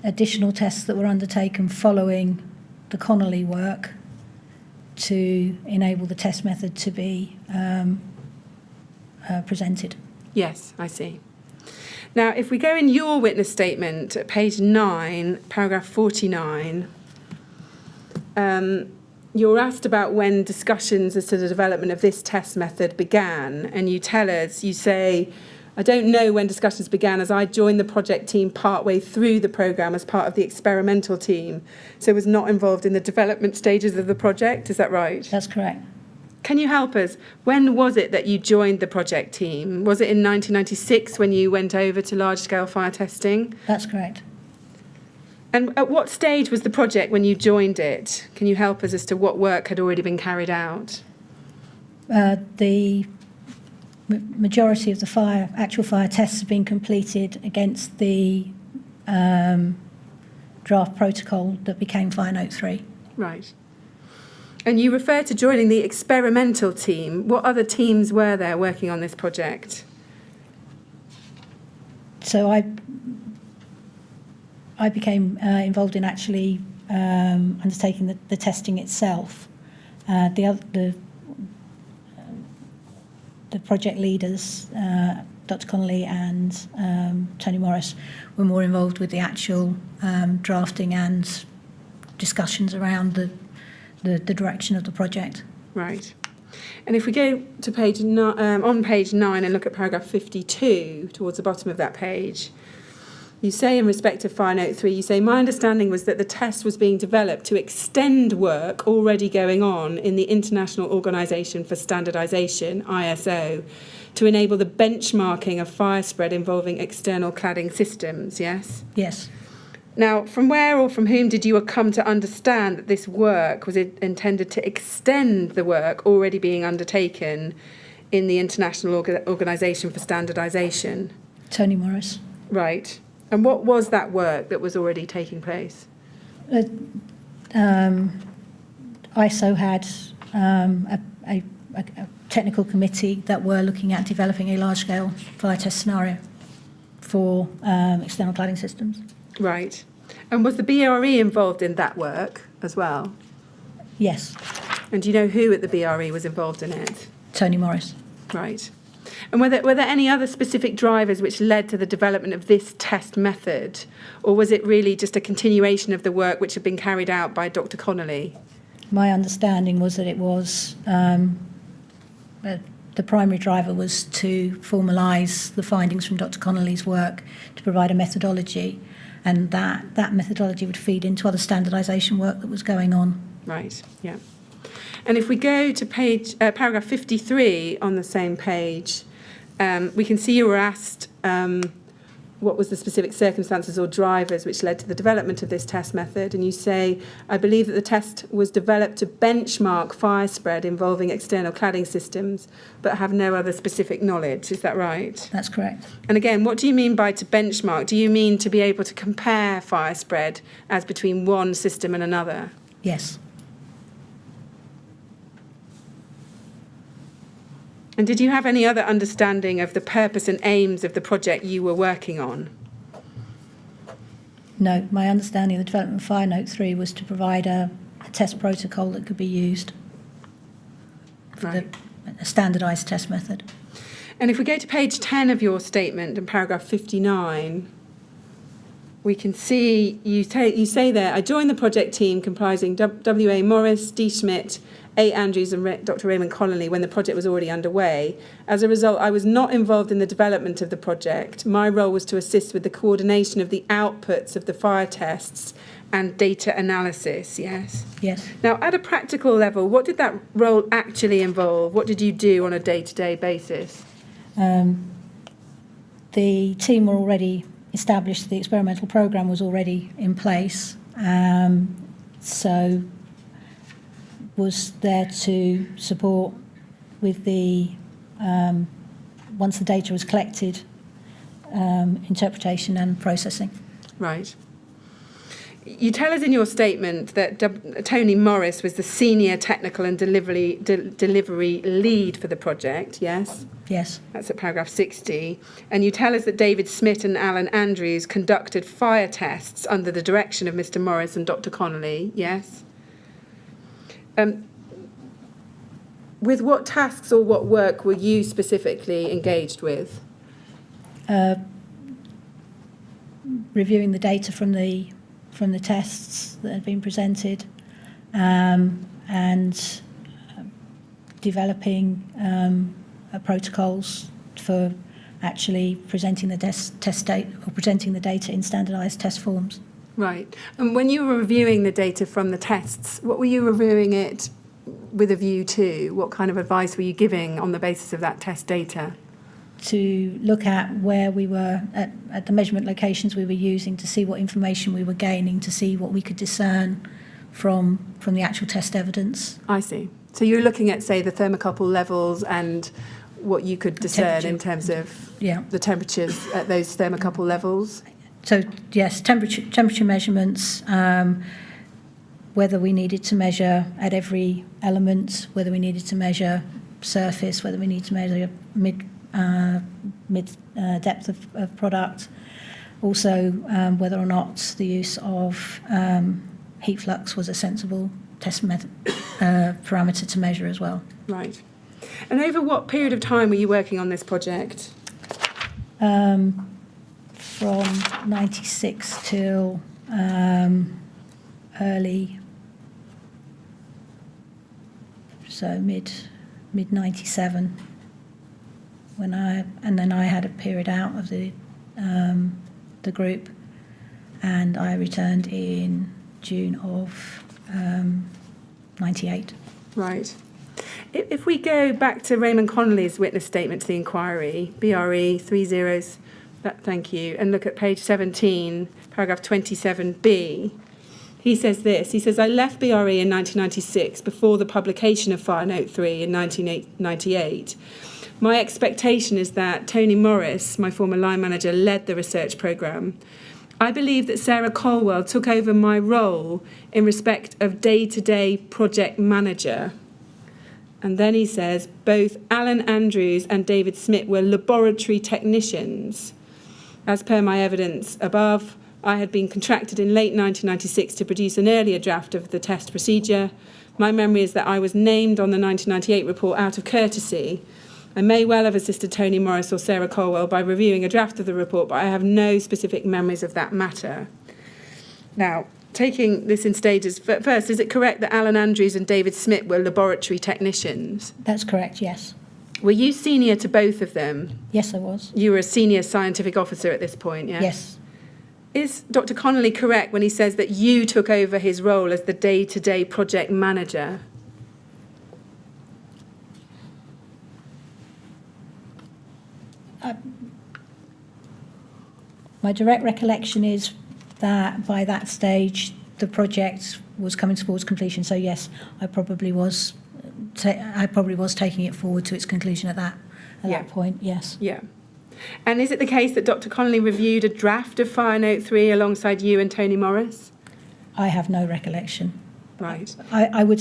additional tests that were undertaken following the Connolly work to enable the test method to be presented. Yes, I see. Now, if we go in your witness statement at page 9, paragraph 49, you're asked about when discussions as to the development of this test method began, and you tell us, you say, I don't know when discussions began as I joined the project team partway through the programme as part of the experimental team, so was not involved in the development stages of the project. Is that right? That's correct. Can you help us? When was it that you joined the project team? Was it in 1996 when you went over to large-scale fire testing? That's correct. And at what stage was the project when you joined it? Can you help us as to what work had already been carried out? The majority of the actual fire tests have been completed against the draft protocol that became Fire Note 3. Right. And you refer to joining the experimental team. What other teams were there working on this project? So I became involved in actually undertaking the testing itself. The project leaders, Dr Connolly and Tony Morris, were more involved with the actual drafting and discussions around the direction of the project. Right. And if we go to page on page 9 and look at paragraph 52 towards the bottom of that page, you say in respect of Fire Note 3, you say, my understanding was that the test was being developed to extend work already going on in the International Organisation for Standardisation, ISO, to enable the benchmarking of fire spread involving external cladding systems, yes? Yes. Now, from where or from whom did you come to understand that this work was intended to extend the work already being undertaken in the International Organisation for Standardisation? Tony Morris. Right. And what was that work that was already taking place? ISO had a technical committee that were looking at developing a large-scale fire test scenario for external cladding systems. Right. And was the BRE involved in that work as well? Yes. And do you know who at the BRE was involved in it? Tony Morris. Right. And were there any other specific drivers which led to the development of this test method? Or was it really just a continuation of the work which had been carried out by Dr Connolly? My understanding was that it was the primary driver was to formalise the findings from Dr Connolly's work to provide a methodology, and that methodology would feed into other standardisation work that was going on. Right, yeah. And if we go to paragraph 53 on the same page, we can see you were asked what was the specific circumstances or drivers which led to the development of this test method, and you say, I believe that the test was developed to benchmark fire spread involving external cladding systems, but have no other specific knowledge. Is that right? That's correct. And again, what do you mean by to benchmark? Do you mean to be able to compare fire spread as between one system and another? Yes. And did you have any other understanding of the purpose and aims of the project you were working on? No, my understanding of the development of Fire Note 3 was to provide a test protocol that could be used for Right. a standardised test method. And if we go to page 10 of your statement in paragraph 59, we can see you say there, I joined the project team comprising W.A. Morris, D. Schmidt, A. Andrews and Dr. Raymond Connolly when the project was already underway. As a result, I was not involved in the development of the project. My role was to assist with the coordination of the outputs of the fire tests and data analysis, yes? Yes. Now, at a practical level, what did that role actually involve? What did you do on a day-to-day basis? The team were already established, the experimental programme was already in place. So was there to support with the, once the data was collected, interpretation and processing. Right. You tell us in your statement that Tony Morris was the senior technical and delivery lead for the project, yes? Yes. That's at paragraph 60. And you tell us that David Smith and Alan Andrews conducted fire tests under the direction of Mr. Morris and Dr. Connolly, yes? With what tasks or what work were you specifically engaged with? Reviewing the data from the tests that had been presented, and developing protocols for actually presenting the test data, or presenting the data in standardised test forms. Right. And when you were reviewing the data from the tests, what were you reviewing it with a view to? What kind of advice were you giving on the basis of that test data? To look at where we were at the measurement locations we were using, to see what information we were gaining, to see what we could discern from the actual test evidence. I see. So you're looking at, say, the thermocouple levels and what you could discern in terms of the temperatures at those thermocouple levels? So, yes, temperature measurements, whether we needed to measure at every element, whether we needed to measure surface, whether we need to measure mid depth of product. Also, whether or not the use of heat flux was a sensible test parameter to measure as well. Right. And over what period of time were you working on this project? From 96 till early, so mid 97. And then I had a period out of the group, and I returned in June of 98. Right. If we go back to Raymond Connolly's witness statement to the inquiry, BRE 30, thank you, and look at page 17, paragraph 27B, he says this. He says, I left BRE in 1996 before the publication of Fire Note 3 in 1998. My expectation is that Tony Morris, my former line manager, led the research programme. I believe that Sarah Colwell took over my role in respect of day-to-day project manager. And then he says, both Alan Andrews and David Smith were laboratory technicians. As per my evidence above, I had been contracted in late 1996 to produce an earlier draft of the test procedure. My memory is that I was named on the 1998 report out of courtesy. I may well have assisted Tony Morris or Sarah Colwell by reviewing a draft of the report, but I have no specific memories of that matter. Now, taking this in stages, first, is it correct that Alan Andrews and David Smith were laboratory technicians? That's correct, yes. Were you senior to both of them? Yes, I was. You were a senior scientific officer at this point, yes? Yes. Is Dr. Connolly correct when he says that you took over his role as the day-to-day project manager? My direct recollection is that by that stage the project was coming towards completion. So yes, I probably was taking it forward to its conclusion at that point. Yes. Yeah. And is it the case that Dr. Connolly reviewed a draft of Fire Note 3 alongside you and Tony Morris? I have no recollection. Right. I would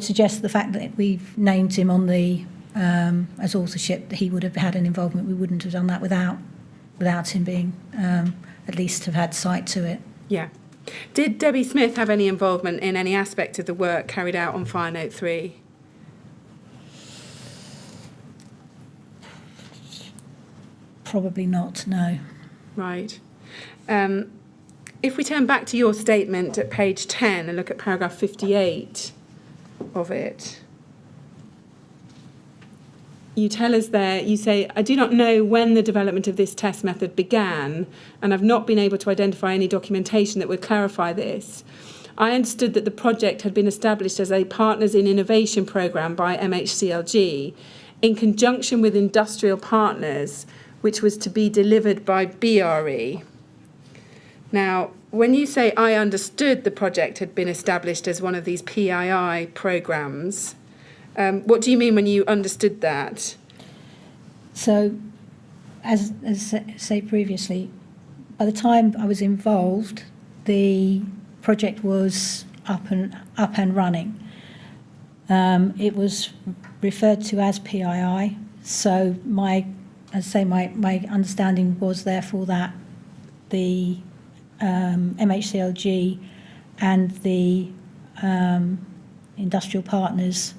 suggest the fact that we've named him on the as authorship, that he would have had an involvement. We wouldn't have done that without him being at least have had sight to it. Yeah. Did Debbie Smith have any involvement in any aspect of the work carried out on Fire Note 3? Probably not, no. Right. If we turn back to your statement at page 10 and look at paragraph 58 of it, you tell us there, you say, I do not know when the development of this test method began, and I've not been able to identify any documentation that would clarify this. I understood that the project had been established as a Partners in Innovation programme by MHCLG in conjunction with industrial partners, which was to be delivered by BRE. Now, when you say I understood the project had been established as one of these PII programmes, what do you mean when you understood that? So, as say previously, by the time I was involved, the project was up and running. It was referred to as PII. So my understanding was therefore that the MHCLG and the industrial partners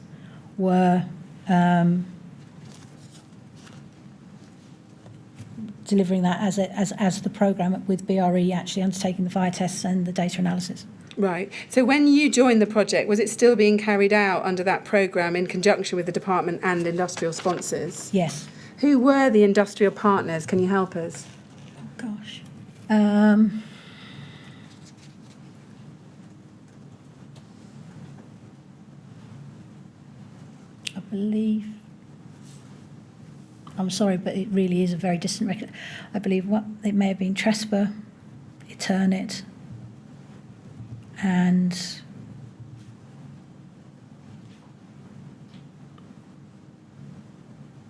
were delivering that as the programme, with BRE actually undertaking the fire tests and the data analysis. Right. So when you joined the project, was it still being carried out under that programme in conjunction with the department and industrial sponsors? Yes. Who were the industrial partners? Can you help us? Oh, gosh. I believe... I'm sorry, but it really is a very distant record. I believe it may have been Trespa, Eternit, and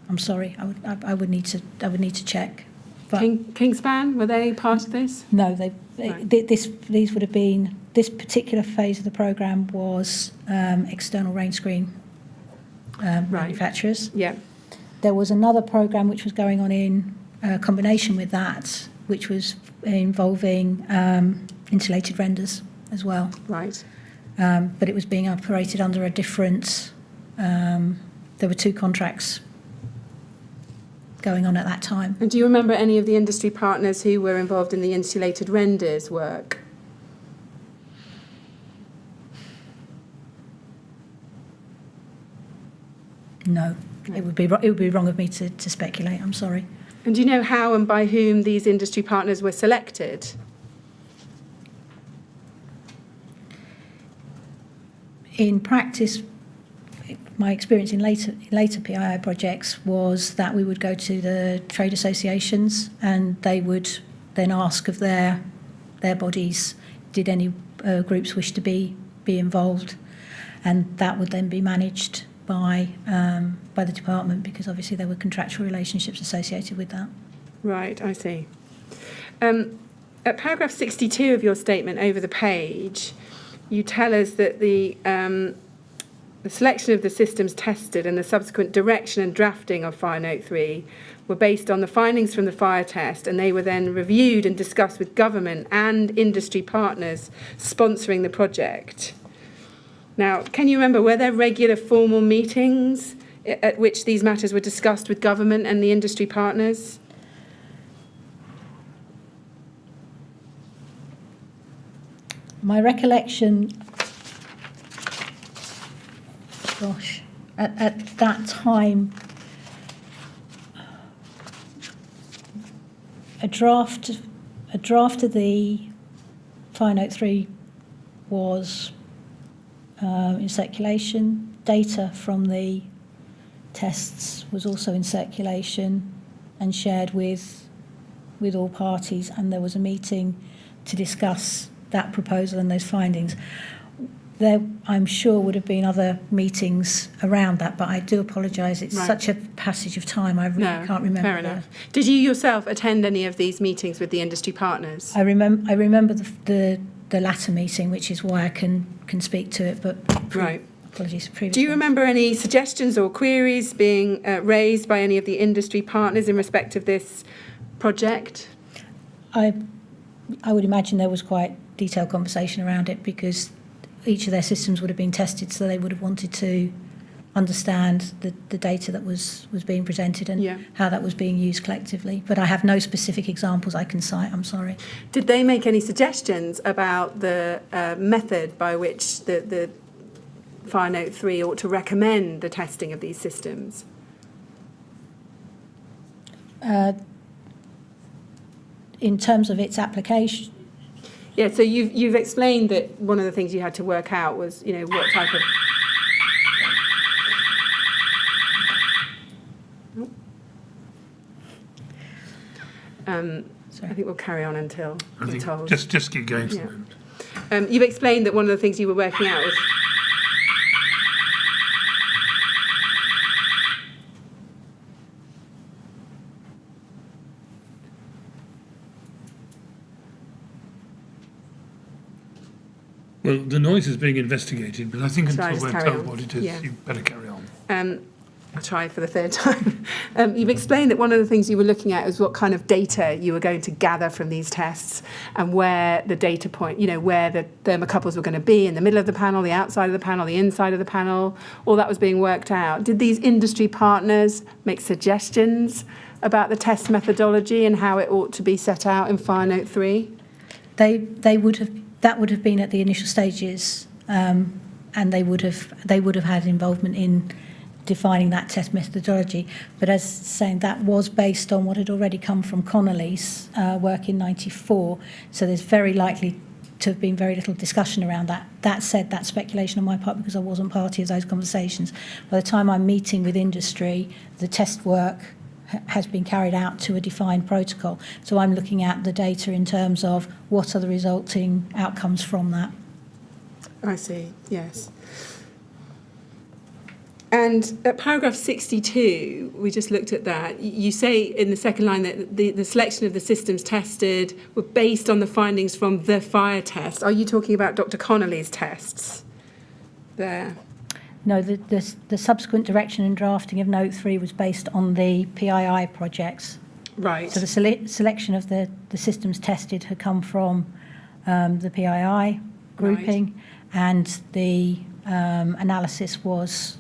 I'm sorry, I would need to check. But Kingspan, were they part of this? no, Right. these would have been, this particular phase of the programme was external rain screen manufacturers. Yeah. There was another programme which was going on in combination with that, which was involving insulated renders as well. Right. But it was being operated under a different... there were two contracts going on at that time. And do you remember any of the industry partners who were involved in the insulated renders work? No, it would be wrong of me to speculate. I'm sorry. And do you know how and by whom these industry partners were selected? In practice, my experience in later PII projects was that we would go to the trade associations and they would then ask of their bodies, did any groups wish to be involved, and that would then be managed by the department, because obviously there were contractual relationships associated with that. Right, I see. At paragraph 62 of your statement over the page, you tell us that the selection of the systems tested and the subsequent direction and drafting of Fire Note 3 were based on the findings from the fire test, and they were then reviewed and discussed with government and industry partners sponsoring the project. Now, can you remember, were there regular formal meetings at which these matters were discussed with government and the industry partners? My recollection, gosh, at that time, a draft of the Fire Note 3 was in circulation. Data from the tests was also in circulation and shared with all parties, and there was a meeting to discuss that proposal and those findings. There, I'm sure, would have been other meetings around that, but I do apologise. It's such a passage of time, I really can't remember. Fair enough. Did you yourself attend any of these meetings with the industry partners? I remember the latter meeting, which is why I can speak to it, but Right. apologies for previous. Do you remember any suggestions or queries being raised by any of the industry partners in respect of this project? I would imagine there was quite detailed conversation around it, because each of their systems would have been tested, so they would have wanted to understand the data that was being presented and how that was being used collectively. But I have no specific examples I can cite, I'm sorry. Did they make any suggestions about the method by which the Fire Note 3 ought to recommend the testing of these systems? In terms of its application, Yeah, so you've explained that one of the things you had to work out was, what type of... I think we'll carry on until I we're think told. just keep going for the Yeah. moment. You've explained that one of the things you were working out was... Well, the noise is being investigated, but I think Shall I until just we're carry told on? what it is, Yeah. you better carry on. I'll try for the third time. You've explained that one of the things you were looking at is what kind of data you were going to gather from these tests and where the data point, where the thermocouples were going to be, in the middle of the panel, the outside of the panel, the inside of the panel, all that was being worked out. Did these industry partners make suggestions about the test methodology and how it ought to be set out in Fire Note 3? They would have been at the initial stages, and they would have had involvement in defining that test methodology. But as saying, that was based on what had already come from Connolly's work in '94. So there's very likely to have been very little discussion around that. That said, that's speculation on my part because I wasn't party of those conversations. By the time I'm meeting with industry, the test work has been carried out to a defined protocol. So I'm looking at the data in terms of what are the resulting outcomes from that. I see, yes. And at paragraph 62, we just looked at that. You say in the second line that the selection of the systems tested were based on the findings from the fire test. Are you talking about Dr. Connolly's tests there? No, the subsequent direction and drafting of Note 3 was based on the PII projects. Right. So the selection of the systems tested had come from the PII grouping, and the analysis was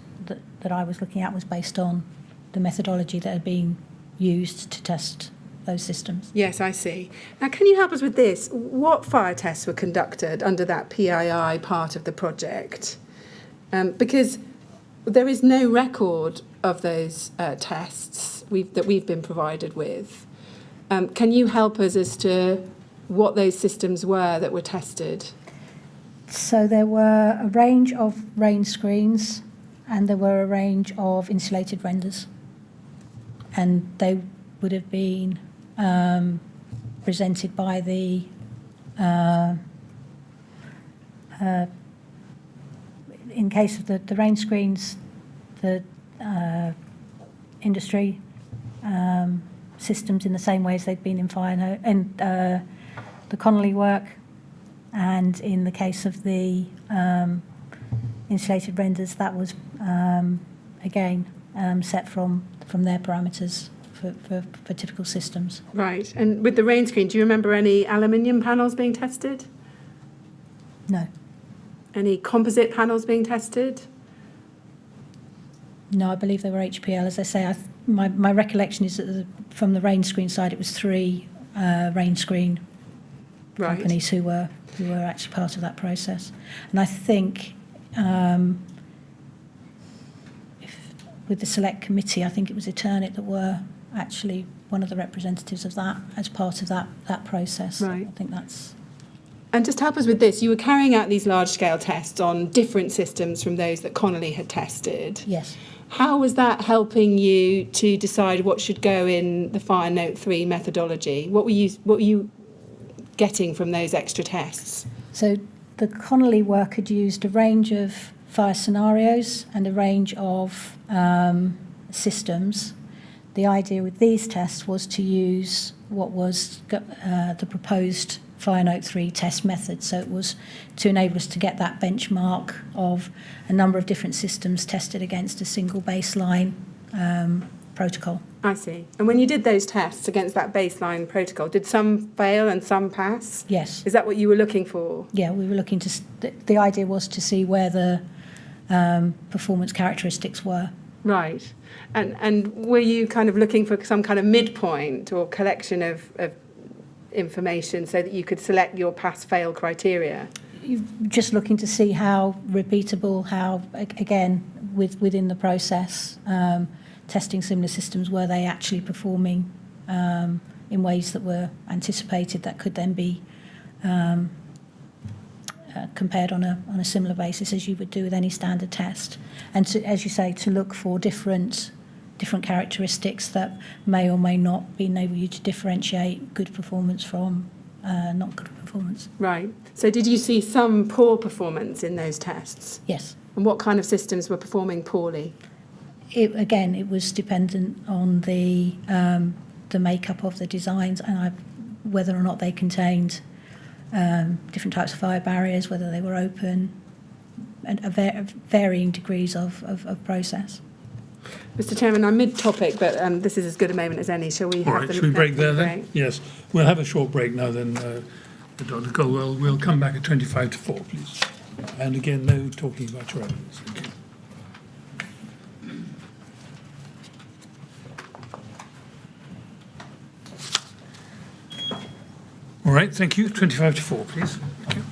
that I was looking at was based on the methodology that had been used to test those systems. Yes, I see. Now, can you help us with this? What fire tests were conducted under that PII part of the project? Because there is no record of those tests that we've been provided with. Can you help us as to what those systems were that were tested? So there were a range of rain screens and there were a range of insulated renders. And they would have been presented by the in case of the rain screens, the industry systems in the same way as they'd been in Fire and the Connolly work, and in the case of the insulated renders, that was again set from their parameters for typical systems. Right. And with the rain screen, do you remember any aluminium panels being tested? No. Any composite panels being tested? No, I believe they were HPL. As I say, my recollection is that from the rain screen side, it was 3 rain screen companies who were actually part of that process. And I think with the select committee, I think it was Eternit that were actually one of the representatives of that as part of that process. Right. I think that's... And just help us with this. You were carrying out these large-scale tests on different systems from those that Connolly had tested. Yes. How was that helping you to decide what should go in the Fire Note 3 methodology? What were you getting from those extra tests? So the Connolly work had used a range of fire scenarios and a range of systems. The idea with these tests was to use what was the proposed Fire Note 3 test method. So it was to enable us to get that benchmark of a number of different systems tested against a single baseline protocol. I see. And when you did those tests against that baseline protocol, did some fail and some pass? Yes. Is that what you were looking for? Yeah, we were looking to... The idea was to see where the performance characteristics were. Right. And were you kind of looking for some kind of midpoint or collection of information so that you could select your pass-fail criteria? You're just looking to see how repeatable, how, again, within the process, testing similar systems, were they actually performing in ways that were anticipated that could then be compared on a similar basis as you would do with any standard test. And to, as you say, to look for different different characteristics that may or may not enable you to differentiate good performance from not good performance. Right. So did you see some poor performance in those tests? Yes. And what kind of systems were performing poorly? It was dependent on the makeup of the designs and whether or not they contained different types of fire barriers, whether they were open, and varying degrees of process. Mr. Chairman, I'm mid-topic, but this is as good a moment as any. Shall we have the... Should we break there then? Yes. We'll have a short break now then, Dr. Colwell. We'll come back at 25 to 4, please. And again, no talking about your evidence. Thank you. All right, thank you. 25 to 4, please. Thank you.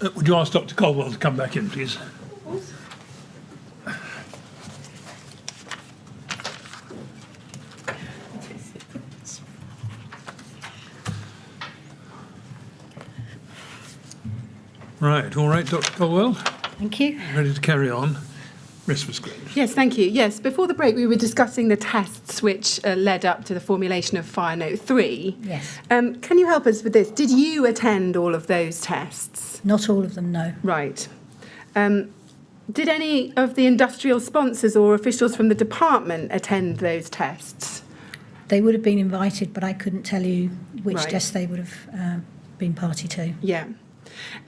Would you ask Dr Colwell to come back in, please? Right, all right, Dr Colwell, Thank you. ready to carry on? Rest was great. Yes, thank you. Yes, before the break, we were discussing the tests which led up to the formulation of Fire Note 3. Yes. Can you help us with this? Did you attend all of those tests? Not all of them, no. Right. Did any of the industrial sponsors or officials from the department attend those tests? They would have been invited, but I couldn't tell you which Right. test they would have been party to. Yeah.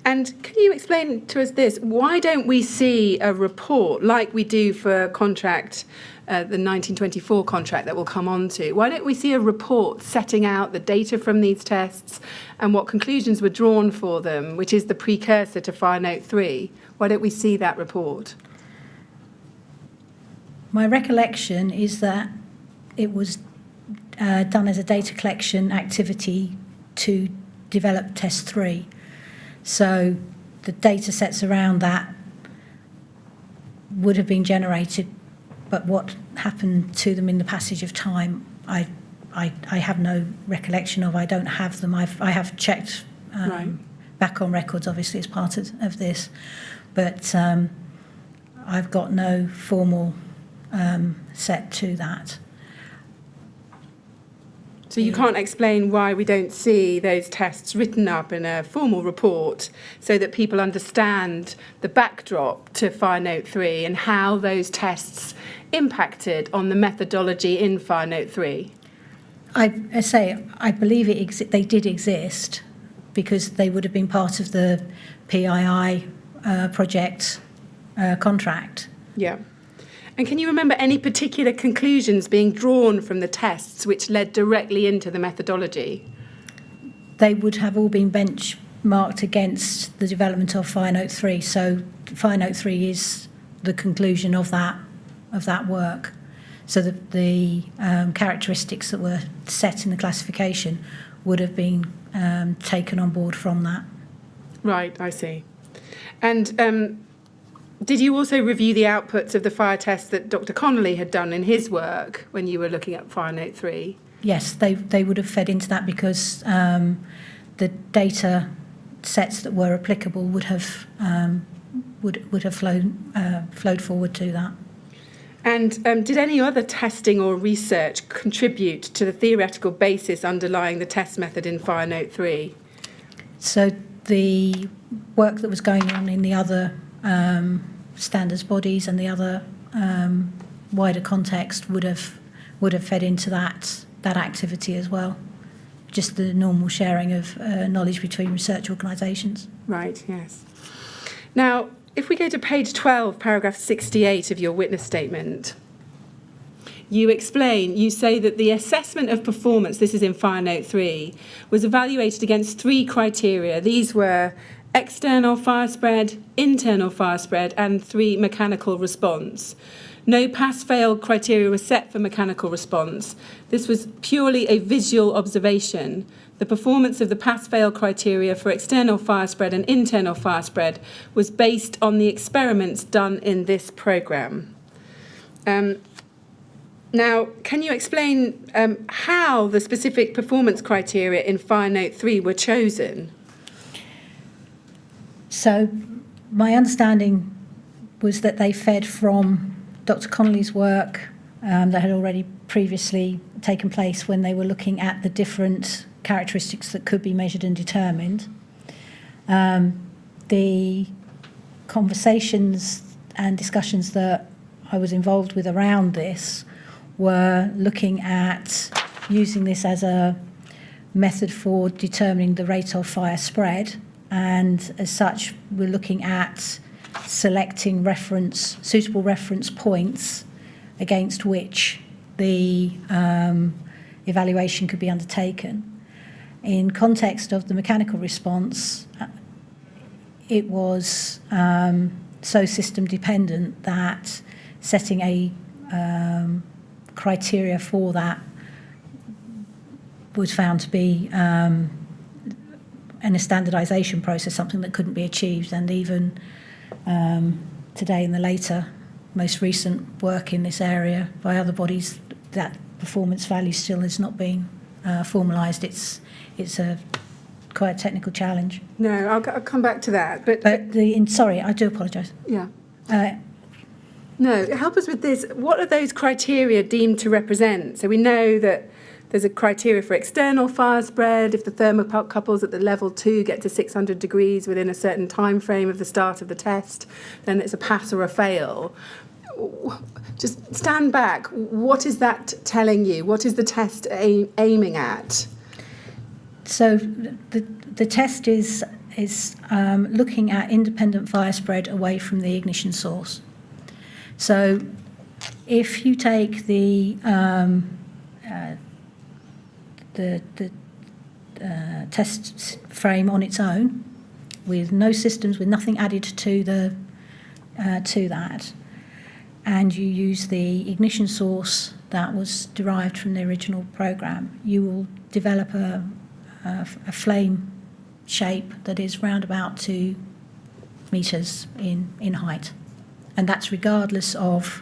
And can you explain to us this? Why don't we see a report like we do for contract, the 1924 contract that we'll come on to? Why don't we see a report setting out the data from these tests and what conclusions were drawn for them, which is the precursor to Fire Note 3? Why don't we see that report? My recollection is that it was done as a data collection activity to develop Test 3. So the data sets around that would have been generated, but what happened to them in the passage of time, I have no recollection of. I don't have them. I have checked Right. back on records, obviously, as part of this, but I've got no formal set to that. So you can't explain why we don't see those tests written up in a formal report so that people understand the backdrop to Fire Note 3 and how those tests impacted on the methodology in Fire Note 3? I believe they did exist because they would have been part of the PII project contract. Yeah. And can you remember any particular conclusions being drawn from the tests which led directly into the methodology? They would have all been benchmarked against the development of Fire Note 3. So Fire Note 3 is the conclusion of that work. So the characteristics that were set in the classification would have been taken on board from that. Right, I see. And did you also review the outputs of the fire tests that Dr Connolly had done in his work when you were looking at Fire Note 3? Yes, they would have fed into that because the data sets that were applicable would have flowed forward to that. And did any other testing or research contribute to the theoretical basis underlying the test method in Fire Note 3? So the work that was going on in the other standards bodies and the other wider context would have fed into that activity as well. Just the normal sharing of knowledge between research organisations. Right, yes. Now, if we go to page 12, paragraph 68 of your witness statement, you say that the assessment of performance, this is in Fire Note 3, was evaluated against 3 criteria. These were external fire spread, internal fire spread, and 3 mechanical response. No pass-fail criteria was set for mechanical response. This was purely a visual observation. The performance of the pass-fail criteria for external fire spread and internal fire spread was based on the experiments done in this programme. Now, can you explain how the specific performance criteria in Fire Note 3 were chosen? So my understanding was that they fed from Dr Connolly's work that had already previously taken place when they were looking at the different characteristics that could be measured and determined. The conversations and discussions that I was involved with around this were looking at using this as a method for determining the rate of fire spread, and as such we're looking at selecting suitable reference points against which the evaluation could be undertaken. In context of the mechanical response, it was so system dependent that setting a criteria for that was found to be in a standardisation process, something that couldn't be achieved, and even today in the later, most recent work in this area by other bodies, that performance value still has not been formalised. It's a quite a technical challenge. No, I'll come back to that. But sorry, I do apologise. Yeah. No, help us with this. What are those criteria deemed to represent? So we know that there's a criteria for external fire spread. If the thermocouples at the level 2 get to 600 degrees within a certain time frame of the start of the test, then it's a pass or a fail. Just stand back. What is that telling you? What is the test aiming at? So the test is looking at independent fire spread away from the ignition source. So if you take the test frame on its own, with no systems, with nothing added to that, and you use the ignition source that was derived from the original programme, you will develop a flame shape that is round about 2 metres in height. And that's regardless of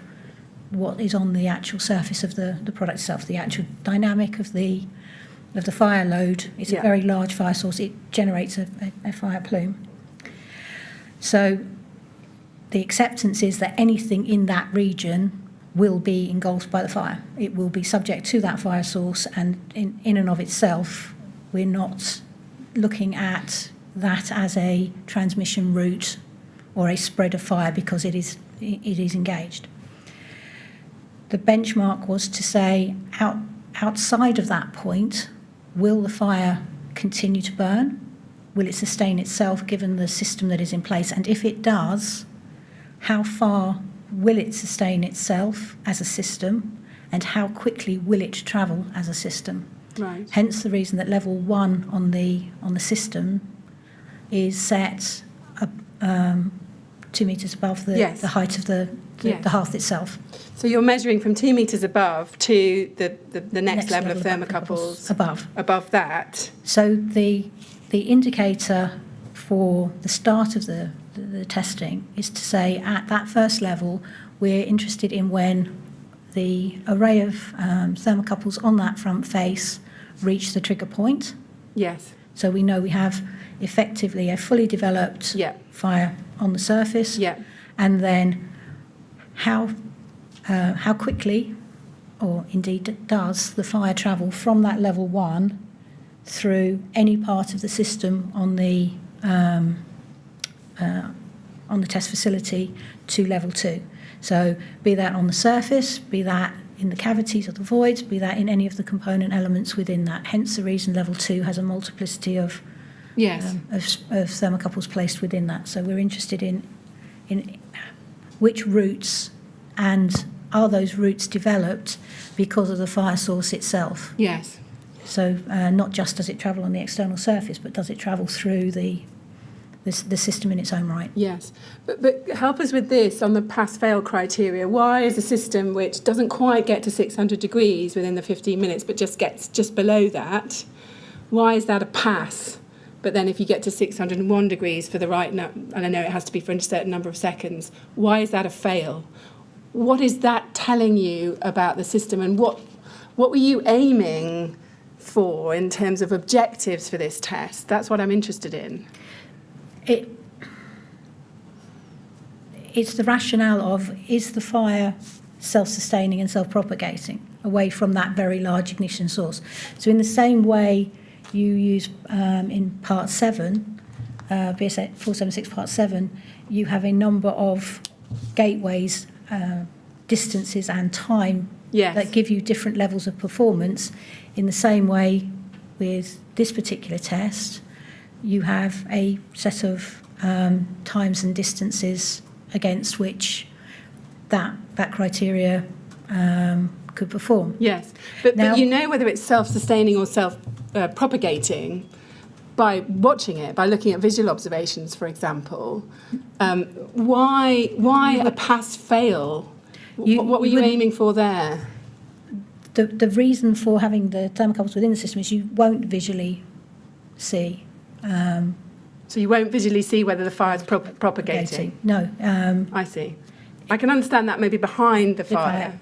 what is on the actual surface of the product itself, the actual dynamic of the fire load. It's a very large fire source. It generates a fire plume. So the acceptance is that anything in that region will be engulfed by the fire. It will be subject to that fire source, and in and of itself, we're not looking at that as a transmission route or a spread of fire because it is engaged. The benchmark was to say, outside of that point, will the fire continue to burn? Will it sustain itself given the system that is in place? And if it does, how far will it sustain itself as a system, and how quickly will it travel as a system? Right. Hence the reason that level 1 on the system is set 2 metres above the height of the hearth itself. So you're measuring from 2 metres above to the next level of thermocouples above that. So the indicator for the start of the testing is to say, at that first level, we're interested in when the array of thermocouples on that front face reach the trigger point. Yes. So we know we have effectively a fully developed fire on the surface. Yeah. And then how quickly, or indeed does, the fire travel from that level 1 through any part of the system on the test facility to level 2. So be that on the surface, be that in the cavities or the voids, be that in any of the component elements within that. Hence the reason level 2 has a multiplicity of thermocouples placed within that. So we're interested in which routes, and are those routes developed because of the fire source itself? Yes. So not just does it travel on the external surface, but does it travel through the system in its own right? Yes. But help us with this on the pass-fail criteria. Why is a system which doesn't quite get to 600 degrees within the 15 minutes, but just gets just below that, why is that a pass? But then if you get to 601 degrees for the right, and I know it has to be for a certain number of seconds, why is that a fail? What is that telling you about the system, and what were you aiming for in terms of objectives for this test? That's what I'm interested in. It's the rationale of, is the fire self-sustaining and self-propagating away from that very large ignition source? So in the same way you use in Part 7, BS 476 Part 7, you have a number of gateways, distances and time that give you different levels of performance. In the same way with this particular test, you have a set of times and distances against which that criteria could perform. Yes, but you know whether it's self-sustaining or self-propagating by watching it, by looking at visual observations, for example. Why a pass-fail? What were you aiming for there? The reason for having the thermocouples within the system is you won't visually see So you won't visually see whether the fire's propagating? No. I see. I can understand that maybe behind the fire.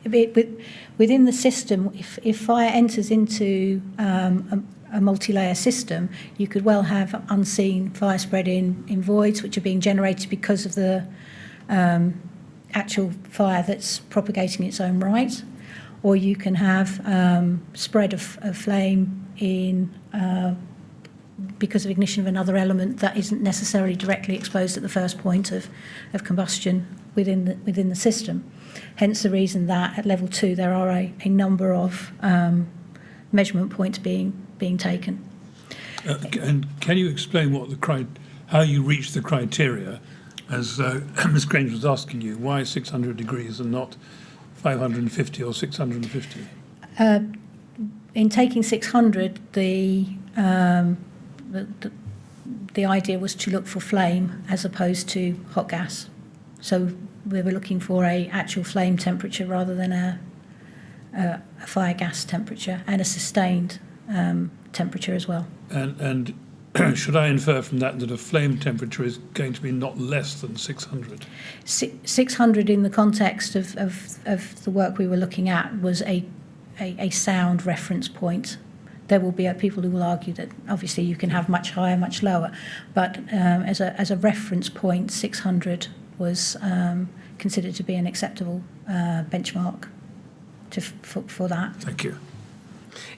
Within the system, if fire enters into a multi-layer system, you could well have unseen fire spread in voids which are being generated because of the actual fire that's propagating its own right, or you can have spread of flame in because of ignition of another element that isn't necessarily directly exposed at the first point of combustion within the system. Hence the reason that at level 2 there are a number of measurement points being taken. And can you explain how you reach the criteria, as Ms. Grange was asking you, why 600 degrees and not 550 or 650? In taking 600, the idea was to look for flame as opposed to hot gas. So we were looking for a actual flame temperature rather than a fire gas temperature, and a sustained temperature as well. And should I infer from that a flame temperature is going to be not less than 600? 600 in the context of the work we were looking at was a sound reference point. There will be people who will argue that obviously you can have much higher, much lower, but as a reference point, 600 was considered to be an acceptable benchmark for that. Thank you.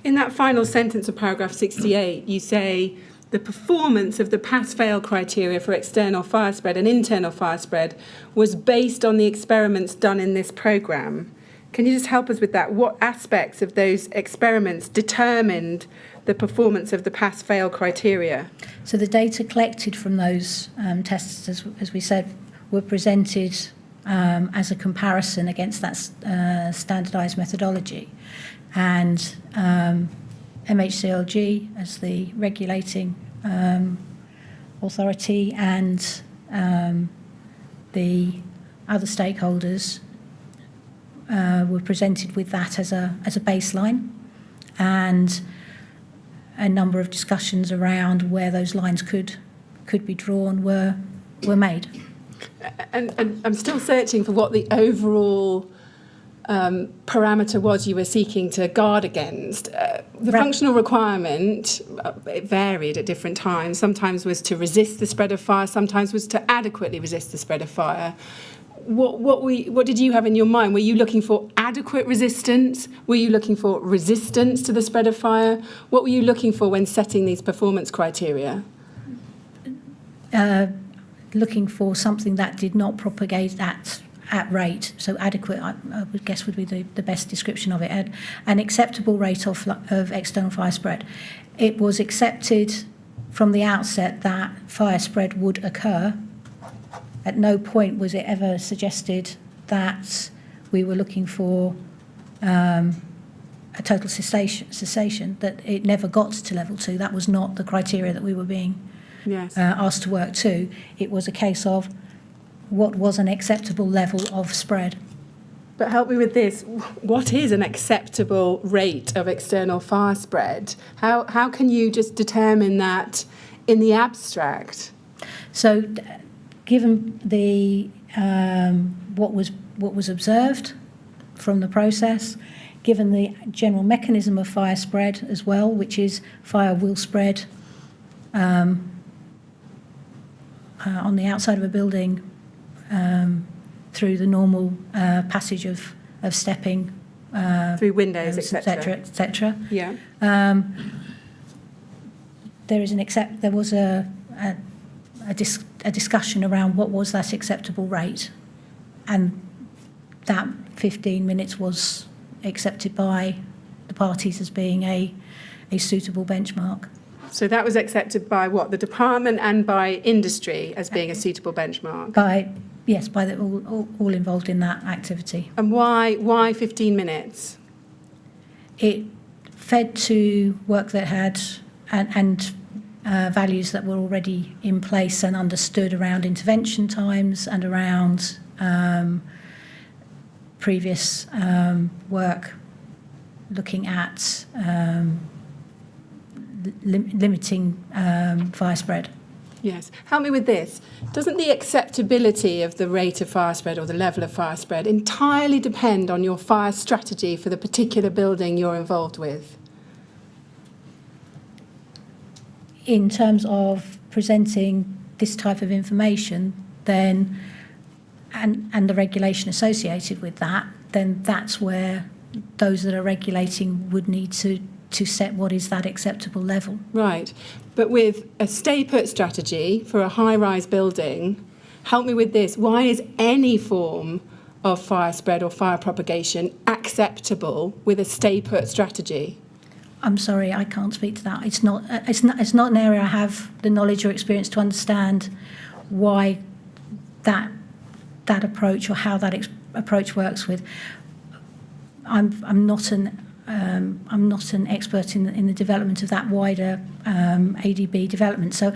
In that final sentence of paragraph 68, you say the performance of the pass-fail criteria for external fire spread and internal fire spread was based on the experiments done in this programme. Can you just help us with that? What aspects of those experiments determined the performance of the pass-fail criteria? So the data collected from those tests, as we said, were presented as a comparison against that standardised methodology. And MHCLG, as the regulating authority, and the other stakeholders were presented with that as a baseline, and a number of discussions around where those lines could be drawn were made. And I'm still searching for what the overall parameter was you were seeking to guard against. The functional requirement, it varied at different times. Sometimes was to resist the spread of fire, sometimes was to adequately resist the spread of fire. What did you have in your mind? Were you looking for adequate resistance? Were you looking for resistance to the spread of fire? What were you looking for when setting these performance criteria? Looking for something that did not propagate at rate. So adequate, I would guess, would be the best description of it. An acceptable rate of external fire spread. It was accepted from the outset that fire spread would occur. At no point was it ever suggested that we were looking for a total cessation, that it never got to level 2. That was not the criteria that we were being asked to work to. It was a case of what was an acceptable level of spread. But help me with this. What is an acceptable rate of external fire spread? How can you just determine that in the abstract? So, given the what was observed from the process, given the general mechanism of fire spread as well, which is fire will spread on the outside of a building through the normal passage of stepping through windows, etc. etc. Yeah. There was a discussion around what was that acceptable rate, and that 15 minutes was accepted by the parties as being a suitable benchmark. So that was accepted by what? The department and by industry as being a suitable benchmark? By all involved in that activity. And why 15 minutes? It fed to work that had and values that were already in place and understood around intervention times and around previous work looking at limiting fire spread. Yes. Help me with this. Doesn't the acceptability of the rate of fire spread or the level of fire spread entirely depend on your fire strategy for the particular building you're involved with? In terms of presenting this type of information, then and the regulation associated with that, then that's where those that are regulating would need to set what is that acceptable level. Right. But with a stay-put strategy for a high-rise building, help me with this. Why is any form of fire spread or fire propagation acceptable with a stay-put strategy? I'm sorry, I can't speak to that. It's not an area I have the knowledge or experience to understand why that approach or how that approach works with. I'm not an expert in the development of that wider ADB development. So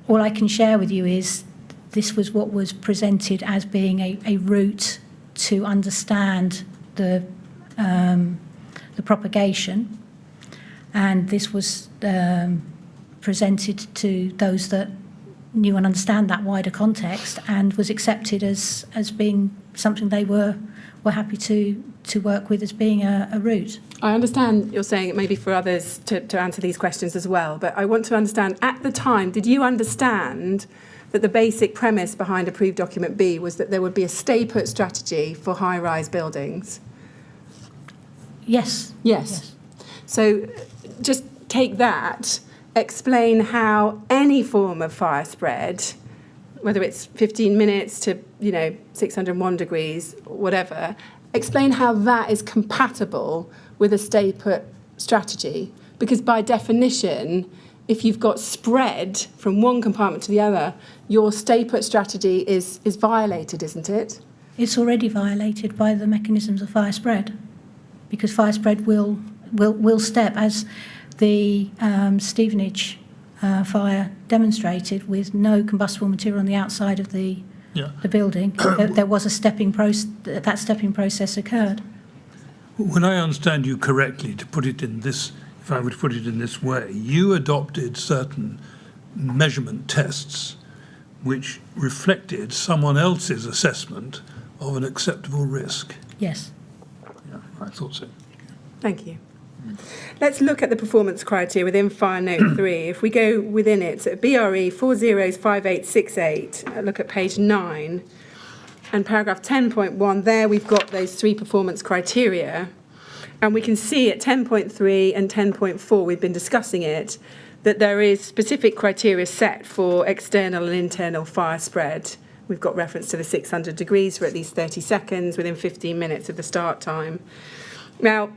all I can share with you is this was what was presented as being a route to understand the propagation, and this was presented to those that knew and understand that wider context, and was accepted as being something they were happy to work with as being a route. I understand you're saying it may be for others to answer these questions as well, but I want to understand, at the time, did you understand that the basic premise behind Approved Document B was that there would be a stay-put strategy for high-rise buildings? Yes. Yes. So just take that, explain how any form of fire spread, whether it's 15 minutes to 601 degrees, whatever, explain how that is compatible with a stay-put strategy. Because by definition, if you've got spread from one compartment to the other, your stay-put strategy is violated, isn't it? It's already violated by the mechanisms of fire spread, because fire spread will step, as the Stevenage fire demonstrated, with no combustible material on the outside of the building. There was a stepping process. That stepping process occurred. When I understand you correctly, to put it in this, if I were to put it in this way, you adopted certain measurement tests which reflected someone else's assessment of an acceptable risk. Yes. Yeah, I thought so. Thank you. Let's look at the performance criteria within Fire Note 3. If we go within it, so BRE 405868, look at page 9, and paragraph 10.1, there we've got those three performance criteria. And we can see at 10.3 and 10.4, we've been discussing it, that there is specific criteria set for external and internal fire spread. We've got reference to the 600 degrees for at least 30 seconds within 15 minutes of the start time. Now,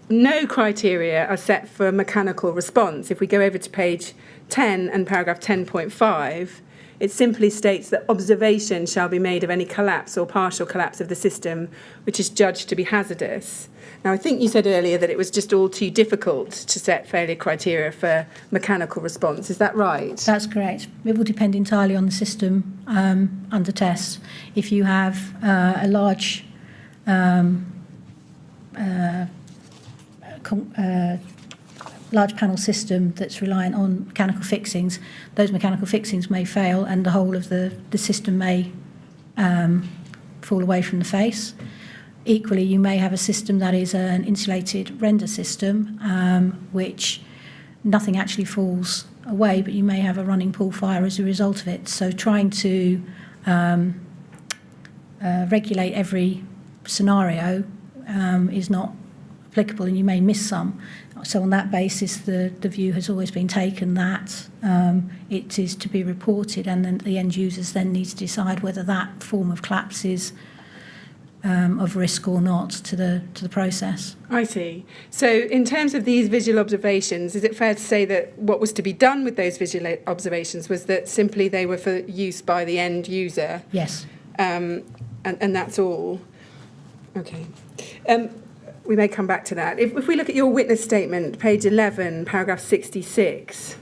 no criteria are set for mechanical response. If we go over to page 10 and paragraph 10.5, it simply states that observation shall be made of any collapse or partial collapse of the system which is judged to be hazardous. Now, I think you said earlier that it was just all too difficult to set failure criteria for mechanical response. Is that right? That's correct. It will depend entirely on the system under test. If you have a large large panel system that's reliant on mechanical fixings, those mechanical fixings may fail and the whole of the system may fall away from the face. Equally, you may have a system that is an insulated render system, which nothing actually falls away, but you may have a running pool fire as a result of it. So trying to regulate every scenario is not applicable, and you may miss some. So on that basis, the view has always been taken that it is to be reported, and then the end users then need to decide whether that form of collapse is of risk or not to the process. I see. So in terms of these visual observations, is it fair to say that what was to be done with those visual observations was that simply they were for use by the end user? Yes. And that's all? Okay. We may come back to that. If we look at your witness statement, page 11, paragraph 66,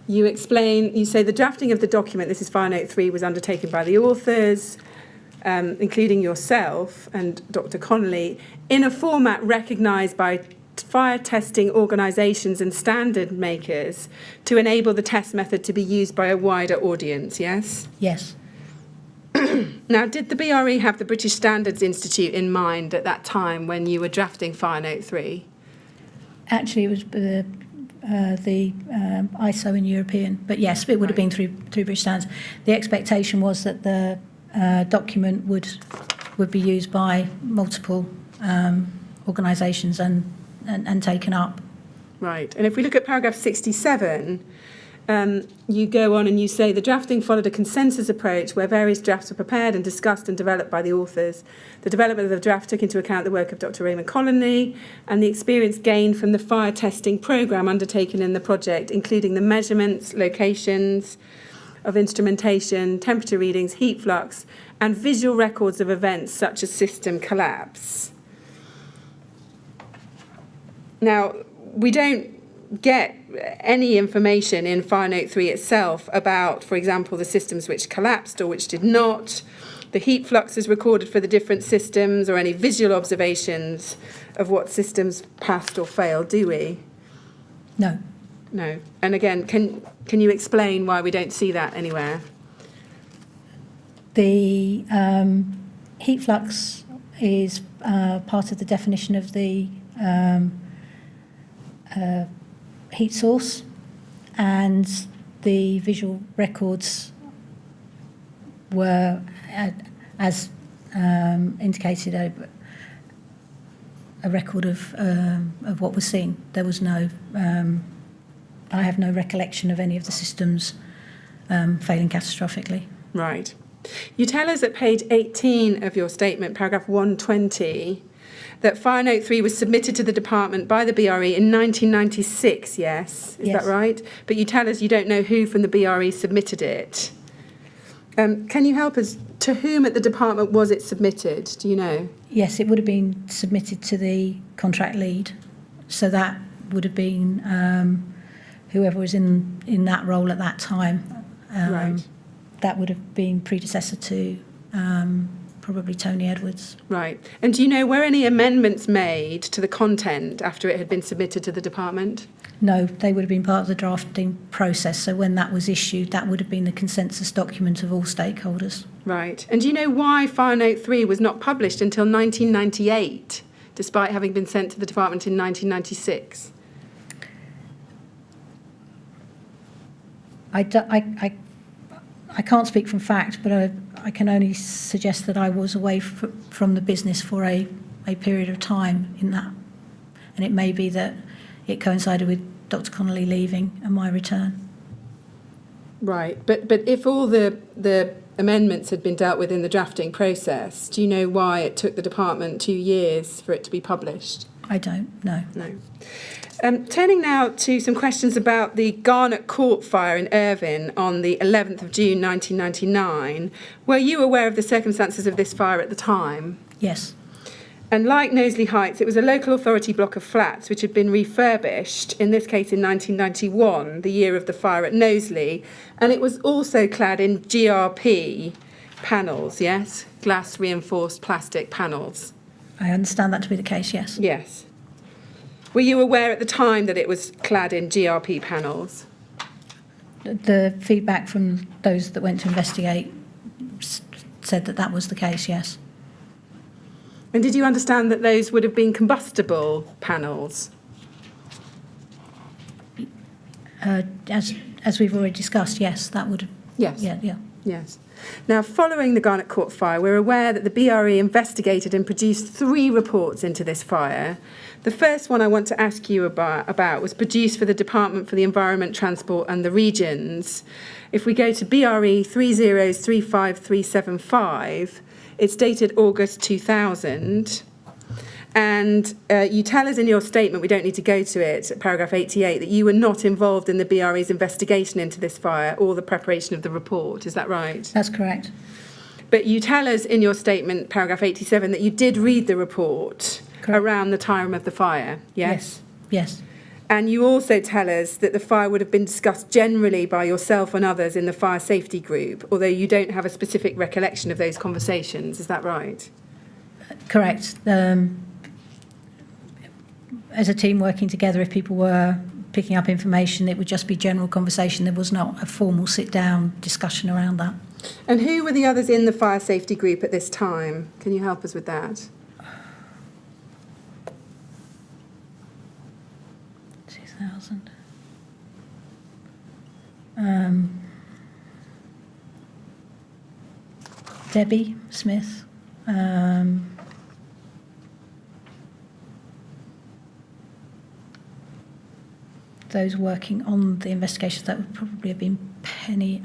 you say the drafting of the document, this is Fire Note 3, was undertaken by the authors, including yourself and Dr. Connolly, in a format recognised by fire testing organisations and standard makers to enable the test method to be used by a wider audience, yes? Yes. Now, did the BRE have the British Standards Institute in mind at that time when you were drafting Fire Note 3? Actually, it was the ISO and European, but yes, it would have been through British Standards. The expectation was that the document would be used by multiple organisations and taken up. Right. And if we look at paragraph 67, you go on and you say the drafting followed a consensus approach where various drafts were prepared and discussed and developed by the authors. The development of the draft took into account the work of Dr Raymond Connolly and the experience gained from the fire testing programme undertaken in the project, including the measurements, locations of instrumentation, temperature readings, heat flux, and visual records of events such as system collapse. Now, we don't get any information in Fire Note 3 itself about, for example, the systems which collapsed or which did not, the heat fluxes recorded for the different systems, or any visual observations of what systems passed or failed, do we? No. No. And again, can you explain why we don't see that anywhere? The heat flux is part of the definition of the heat source, and the visual records were, as indicated, a record of what was seen. There was no, I have no recollection of any of the systems failing catastrophically. Right. You tell us at page 18 of your statement, paragraph 120, that Fire Note 3 was submitted to the department by the BRE in 1996, yes? Is that right? But you tell us you don't know who from the BRE submitted it. Can you help us? To whom at the department was it submitted? Do you know? Yes, it would have been submitted to the contract lead. So that would have been whoever was in that role at that time. Right. That would have been predecessor to probably Tony Edwards. Right. And do you know, were any amendments made to the content after it had been submitted to the department? No, they would have been part of the drafting process. So when that was issued, that would have been the consensus document of all stakeholders. Right. And do you know why Fire Note 3 was not published until 1998, despite having been sent to the department in 1996? I can't speak from fact, but I can only suggest that I was away from the business for a period of time in that. And it may be that it coincided with Dr Connolly leaving and my return. Right. But if all the amendments had been dealt with in the drafting process, do you know why it took the department 2 years for it to be published? I don't know. No. Turning now to some questions about the Garnet Court fire in Irvine on the 11th of June 1999. Were you aware of the circumstances of this fire at the time? Yes. And like Noseley Heights, it was a local authority block of flats which had been refurbished, in this case in 1991, the year of the fire at Noseley, and it was also clad in GRP panels, yes? Glass reinforced plastic panels. I understand that to be the case, yes. Yes. Were you aware at the time that it was clad in GRP panels? The feedback from those that went to investigate said that was the case, yes. And did you understand that those would have been combustible panels? As we've already discussed, yes, that would have. Yes. Yeah. Yes. Now, following the Garnet Court fire, we're aware that the BRE investigated and produced 3 reports into this fire. The first one I want to ask you about was produced for the Department for the Environment, Transport and the Regions. If we go to BRE 3035375, it's dated August 2000. And you tell us in your statement, we don't need to go to it, paragraph 88, that you were not involved in the BRE's investigation into this fire or the preparation of the report. Is that right? That's correct. But you tell us in your statement, paragraph 87, that you did read the report around the time of the fire, yes? Yes. And you also tell us that the fire would have been discussed generally by yourself and others in the fire safety group, although you don't have a specific recollection of those conversations. Is that right? Correct. as a team working together, if people were picking up information, it would just be general conversation. There was not a formal sit-down discussion around that. And who were the others in the fire safety group at this time? Can you help us with that? 2000. Debbie Smith. Those working on the investigations, that would probably have been Penny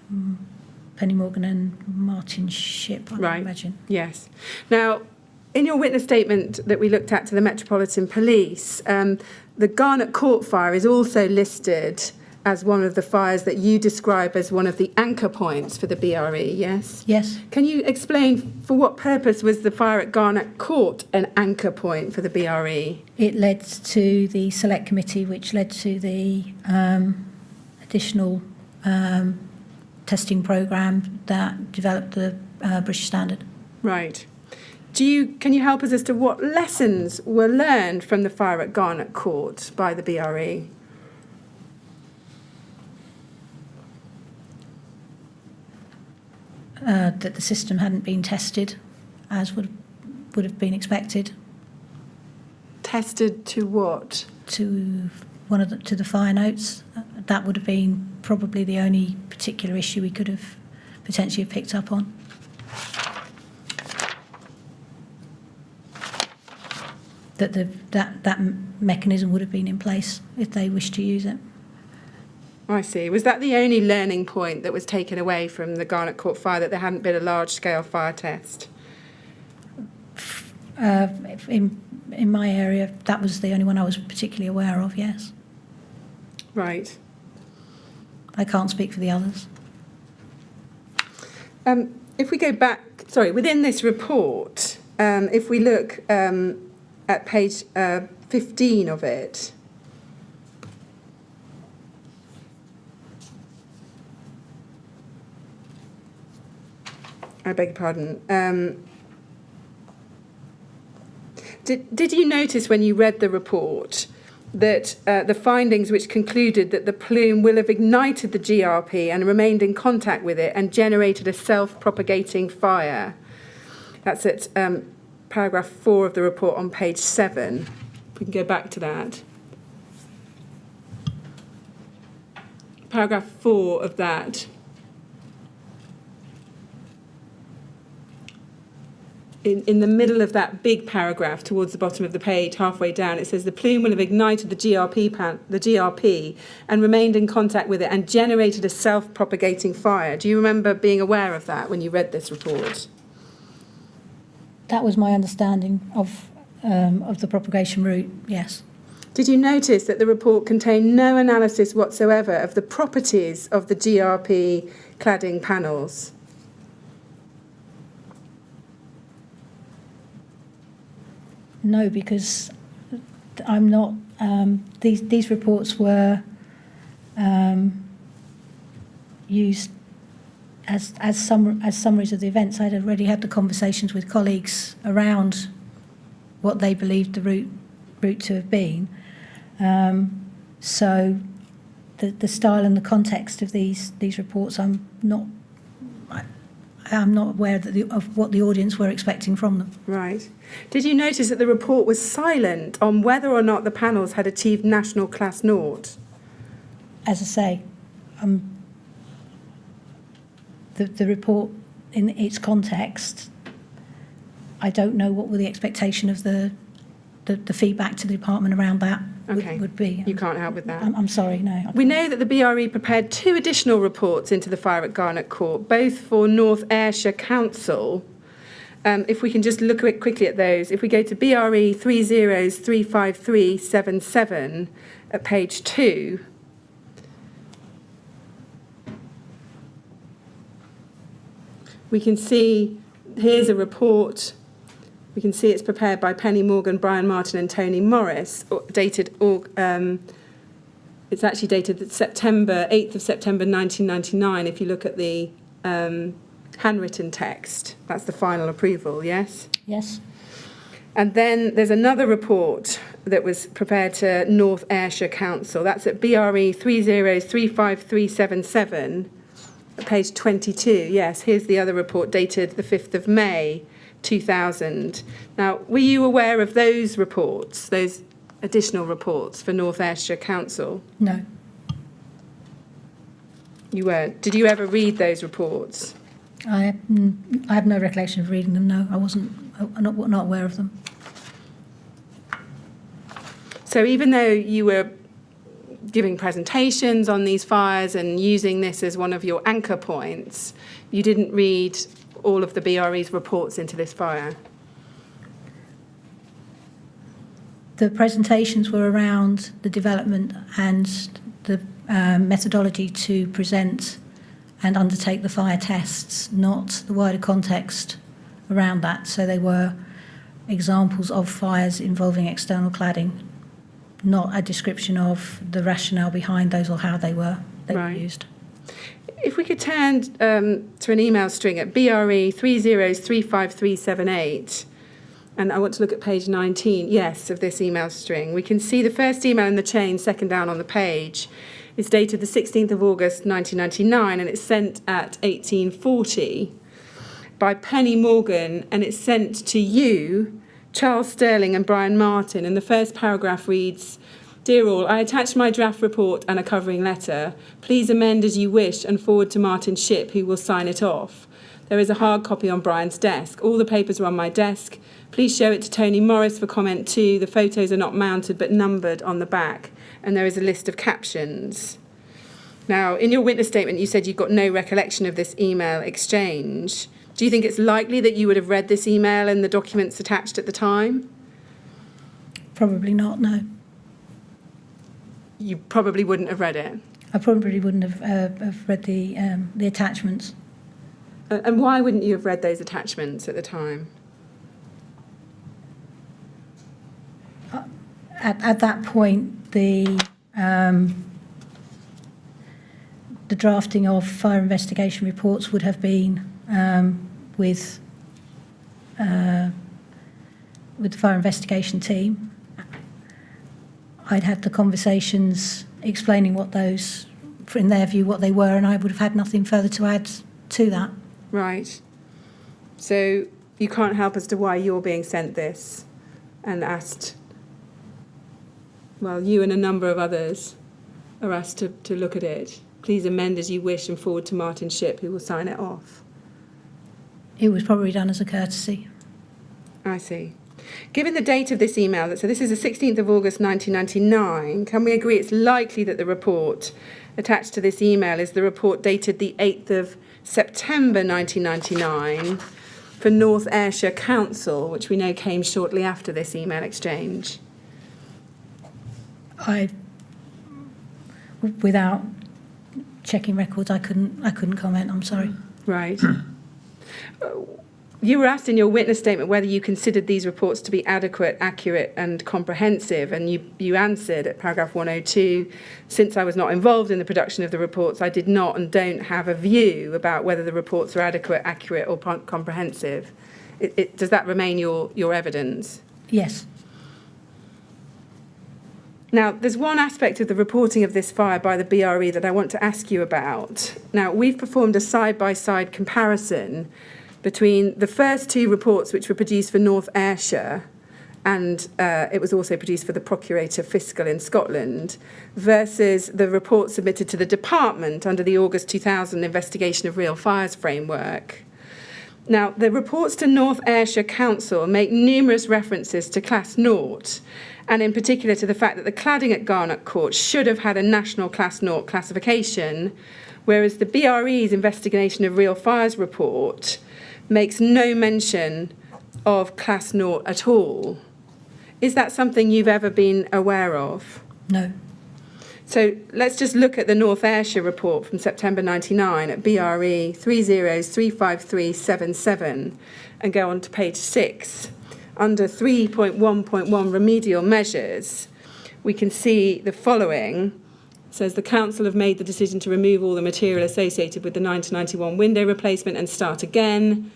Morgan and Martin Shipp, I would imagine. Yes. Now, in your witness statement that we looked at to the Metropolitan Police, the Garnet Court fire is also listed as one of the fires that you describe as one of the anchor points for the BRE, yes? Yes. Can you explain for what purpose was the fire at Garnet Court an anchor point for the BRE? It led to the select committee, which led to the additional testing programme that developed the British Standard. Right. Can you help us as to what lessons were learned from the fire at Garnet Court by the BRE? That the system hadn't been tested as would have been expected. Tested to what? To the fire notes. That would have been probably the only particular issue we could have potentially have picked up on. That mechanism would have been in place if they wished to use it. I see. Was that the only learning point that was taken away from the Garnet Court fire, that there hadn't been a large-scale fire test? In my area, that was the only one I was particularly aware of, yes. Right. I can't speak for the others. If we go back, within this report, if we look at page 15 of it, I beg your pardon. Did you notice when you read the report that the findings which concluded that the plume will have ignited the GRP and remained in contact with it and generated a self-propagating fire? That's at paragraph 4 of the report on page 7. We can go back to that. Paragraph 4 of that. In the middle of that big paragraph, towards the bottom of the page, halfway down, it says the plume will have ignited the GRP and remained in contact with it and generated a self-propagating fire. Do you remember being aware of that when you read this report? That was my understanding of the propagation route, yes. Did you notice that the report contained no analysis whatsoever of the properties of the GRP cladding panels? No, because I'm not. These reports were used as summaries of the events. I'd already had the conversations with colleagues around what they believed the route to have been. So the style and the context of these reports, I'm not aware of what the audience were expecting from them. Right. Did you notice that the report was silent on whether or not the panels had achieved National Class Naught? As I say, the report in its context, I don't know what were the expectation of the feedback to the department around that would be. You can't help with that. I'm sorry, no. We know that the BRE prepared 2 additional reports into the fire at Garnet Court, both for North Ayrshire Council. If we can just look quickly at those. If we go to BRE 3035377 at page 2, we can see here's a report. We can see it's prepared by Penny Morgan, Brian Martin and Tony Morris, dated, it's actually dated 8th of September 1999, if you look at the handwritten text. That's the final approval, yes? Yes. And then there's another report that was prepared to North Ayrshire Council. That's at BRE 3035377, page 22. Yes, here's the other report dated the 5th of May 2000. Now, were you aware of those reports, those additional reports for North Ayrshire Council? No. You weren't. Did you ever read those reports? I have no recollection of reading them, no. I'm not aware of them. So even though you were giving presentations on these fires and using this as one of your anchor points, you didn't read all of the BRE's reports into this fire? The presentations were around the development and the methodology to present and undertake the fire tests, not the wider context around that. So they were examples of fires involving external cladding, not a description of the rationale behind those or how they were used. If we could turn to an email string at BRE 3035378, and I want to look at page 19, yes, of this email string. We can see the first email in the chain, second down on the page, is dated the 16th of August 1999, and it's sent at 1840 by Penny Morgan, and it's sent to you, Charles Sterling and Brian Martin, and the first paragraph reads, "Dear all, I attach my draft report and a covering letter. Please amend as you wish and forward to Martin Shipp, who will sign it off. There is a hard copy on Brian's desk. All the papers are on my desk. Please show it to Tony Morris for comment too. The photos are not mounted but numbered on the back, and there is a list of captions." Now, in your witness statement, you said you've got no recollection of this email exchange. Do you think it's likely that you would have read this email and the documents attached at the time? Probably not, no. You probably wouldn't have read it. I probably wouldn't have read the attachments. And why wouldn't you have read those attachments at the time? At that point, the drafting of fire investigation reports would have been with the fire investigation team. I'd had the conversations explaining what those, in their view, what they were, and I would have had nothing further to add to that. Right. So you can't help as to why you're being sent this and asked, well, you and a number of others are asked to look at it. Please amend as you wish and forward to Martin Shipp, who will sign it off. It was probably done as a courtesy. I see. Given the date of this email, so this is the 16th of August 1999, can we agree it's likely that the report attached to this email is the report dated the 8th of September 1999 for North Ayrshire Council, which we know came shortly after this email exchange? Without checking records, I couldn't comment. I'm sorry. Right. You were asked in your witness statement whether you considered these reports to be adequate, accurate and comprehensive, and you answered at paragraph 102, "Since I was not involved in the production of the reports, I did not and don't have a view about whether the reports are adequate, accurate or comprehensive." Does that remain your evidence? Yes. Now, there's one aspect of the reporting of this fire by the BRE that I want to ask you about. Now, we've performed a side-by-side comparison between the first two reports which were produced for North Ayrshire, and it was also produced for the Procurator Fiscal in Scotland, versus the report submitted to the department under the August 2000 Investigation of Real Fires framework. Now, the reports to North Ayrshire Council make numerous references to Class 0, and in particular to the fact that the cladding at Garnet Court should have had a national Class 0 classification, whereas the BRE's Investigation of Real Fires report makes no mention of Class 0 at all. Is that something you've ever been aware of? No. So let's just look at the North Ayrshire report from September 99 at BRE 3035377 and go on to page 6. Under 3.1.1 remedial measures, we can see the following. It says the council have made the decision to remove all the material associated with the 1991 window replacement and start again.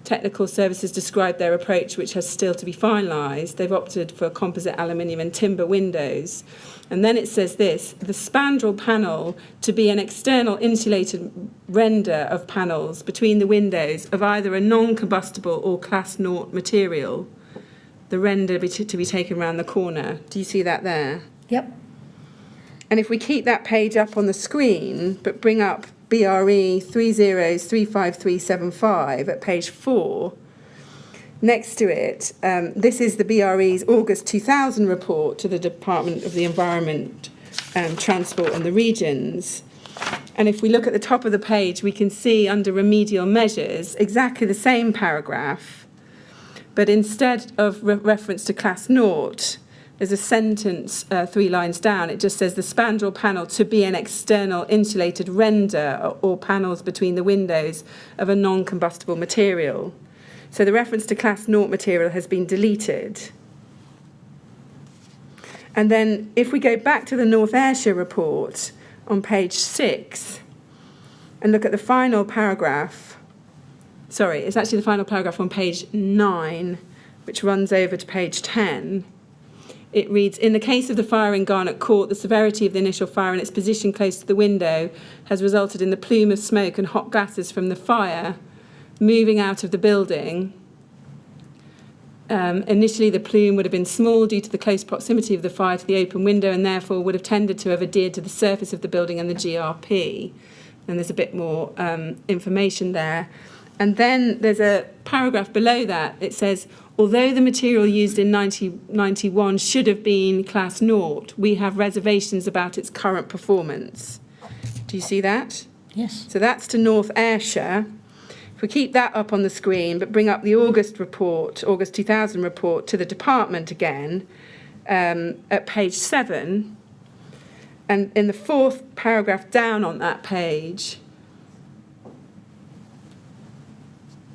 technical services described their approach, which has still to be finalised. They've opted for composite aluminium and timber windows. And then it says this: the spandrel panel to be an external insulated render of panels between the windows of either a non-combustible or Class 0 material. The render to be taken round the corner. Do you see that there? Yep. And if we keep that page up on the screen, but bring up BRE 3035375 at page 4, next to it, this is the BRE's August 2000 report to the Department of the Environment, Transport and the Regions. And if we look at the top of the page, we can see under remedial measures exactly the same paragraph, but instead of reference to Class 0, there's a sentence 3 lines down. It just says the spandrel panel to be an external insulated render or panels between the windows of a non-combustible material. So the reference to Class 0 material has been deleted. And then if we go back to the North Ayrshire report on page 6 and look at the final paragraph, sorry, it's actually the final paragraph on page 9, which runs over to page 10. It reads, in the case of the fire in Garnet Court, the severity of the initial fire and its position close to the window has resulted in the plume of smoke and hot gases from the fire moving out of the building. Initially, the plume would have been small due to the close proximity of the fire to the open window and therefore would have tended to have adhered to the surface of the building and the GRP. And there's a bit more information there. And then there's a paragraph below that. It says, although the material used in 1991 should have been Class 0, we have reservations about its current performance. Do you see that? Yes. So that's to North Ayrshire. If we keep that up on the screen, but bring up the August 2000 report to the department again, at page 7, and in the 4th paragraph down on that page,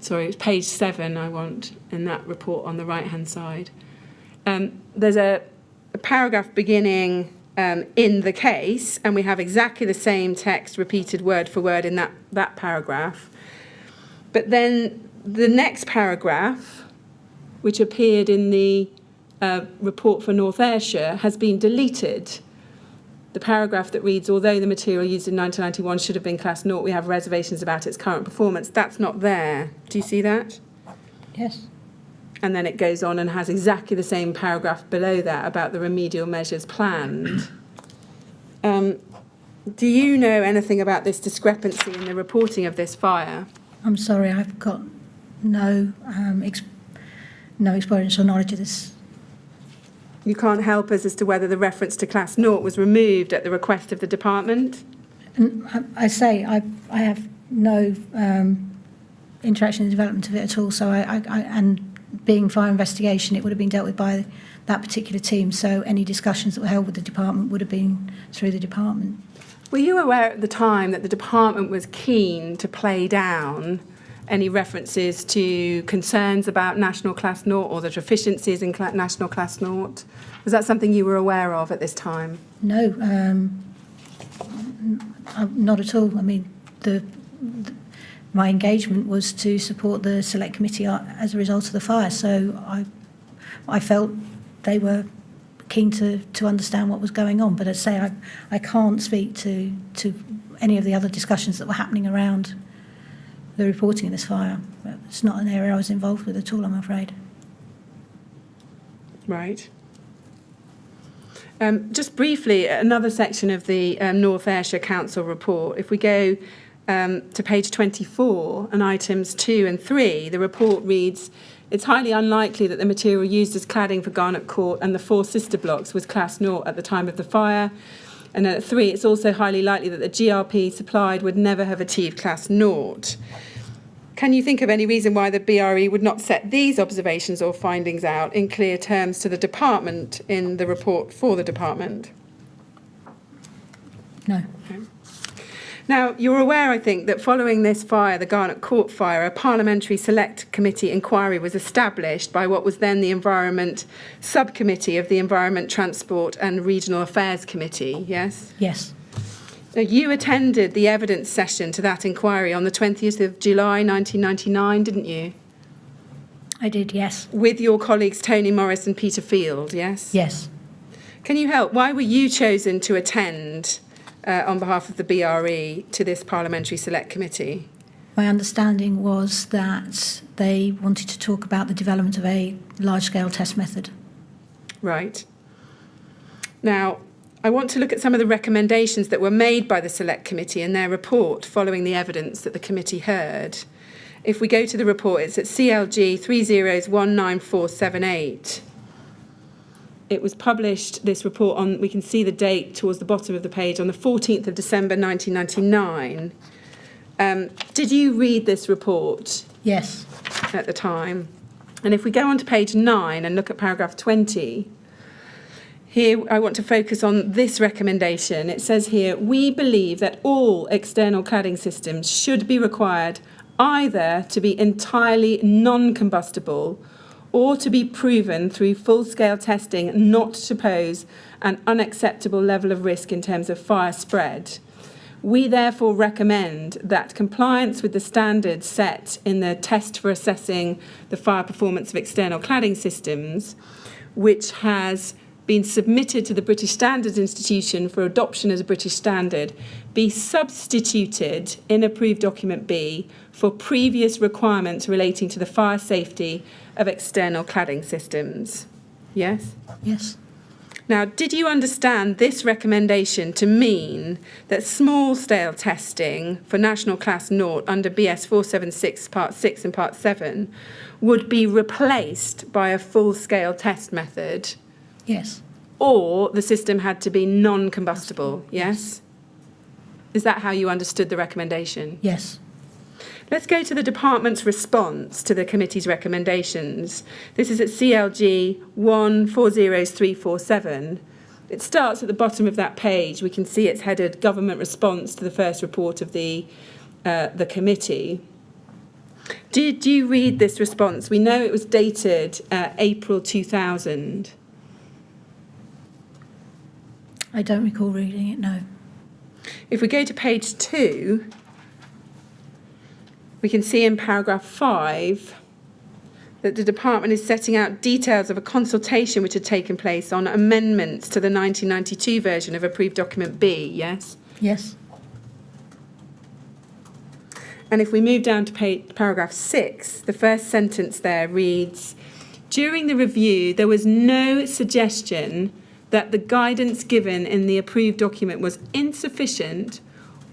sorry, it's page 7 I want in that report on the right-hand side. There's a paragraph beginning in the case, and we have exactly the same text repeated word for word in that paragraph. But then the next paragraph, which appeared in the report for North Ayrshire, has been deleted. The paragraph that reads, although the material used in 1991 should have been Class 0, we have reservations about its current performance. That's not there. Do you see that? Yes. And then it goes on and has exactly the same paragraph below that about the remedial measures planned. Do you know anything about this discrepancy in the reporting of this fire? I'm sorry, I've got no experience or knowledge of this. You can't help us as to whether the reference to Class 0 was removed at the request of the department? And I say I have no interaction in the development of it at all. So and being fire investigation, it would have been dealt with by that particular team. So any discussions that were held with the department would have been through the department. Were you aware at the time that the department was keen to play down any references to concerns about National Class 0 or the deficiencies in National Class 0? Was that something you were aware of at this time? No, not at all. I mean, my engagement was to support the Select Committee as a result of the fire, so I felt they were keen to understand what was going on. But as I say, I can't speak to any of the other discussions that were happening around the reporting of this fire. It's not an area I was involved with at all, I'm afraid. Right. Just briefly, another section of the North Ayrshire Council report. If we go to page 24 and items 2 and 3, the report reads, it's highly unlikely that the material used as cladding for Garnet Court and the 4 sister blocks was Class 0 at the time of the fire. And at 3, it's also highly likely that the GRP supplied would never have achieved Class 0. Can you think of any reason why the BRE would not set these observations or findings out in clear terms to the department in the report for the department? No. Okay. Now, you're aware, I think, that following this fire, the Garnet Court fire, a Parliamentary Select Committee inquiry was established by what was then the Environment Subcommittee of the Environment, Transport and Regional Affairs Committee, yes? Yes. Now, you attended the evidence session to that inquiry on the 20th of July 1999, didn't you? I did, yes. With your colleagues Tony Morris and Peter Field, yes? Yes. Can you help? Why were you chosen to attend on behalf of the BRE to this Parliamentary Select Committee? My understanding was that they wanted to talk about the development of a large-scale test method. Right. Now, I want to look at some of the recommendations that were made by the Select Committee in their report following the evidence that the committee heard. If we go to the report, it's at CLG 3019478. It was published, this report, on, we can see the date towards the bottom of the page, on the 14th of December 1999. Did you read this report? Yes. At the time? And if we go on to page 9 and look at paragraph 20, here I want to focus on this recommendation. It says here, we believe that all external cladding systems should be required either to be entirely non-combustible or to be proven through full-scale testing not to pose an unacceptable level of risk in terms of fire spread. We therefore recommend that compliance with the standards set in the test for assessing the fire performance of external cladding systems, which has been submitted to the British Standards Institution for adoption as a British standard, be substituted in approved document B for previous requirements relating to the fire safety of external cladding systems. Yes? Yes. Now, did you understand this recommendation to mean that small-scale testing for National Class 0 under BS 476 Part 6 and Part 7 would be replaced by a full-scale test method? Yes. Or the system had to be non-combustible, yes? Is that how you understood the recommendation? Yes. Let's go to the department's response to the committee's recommendations. This is at CLG 140347. It starts at the bottom of that page. We can see it's headed Government Response to the first report of the committee. Did you read this response? We know it was dated April 2000. I don't recall reading it, no. If we go to page 2, we can see in paragraph 5 that the department is setting out details of a consultation which had taken place on amendments to the 1992 version of approved document B, yes? Yes. And if we move down to paragraph 6, the first sentence there reads, during the review, there was no suggestion that the guidance given in the approved document was insufficient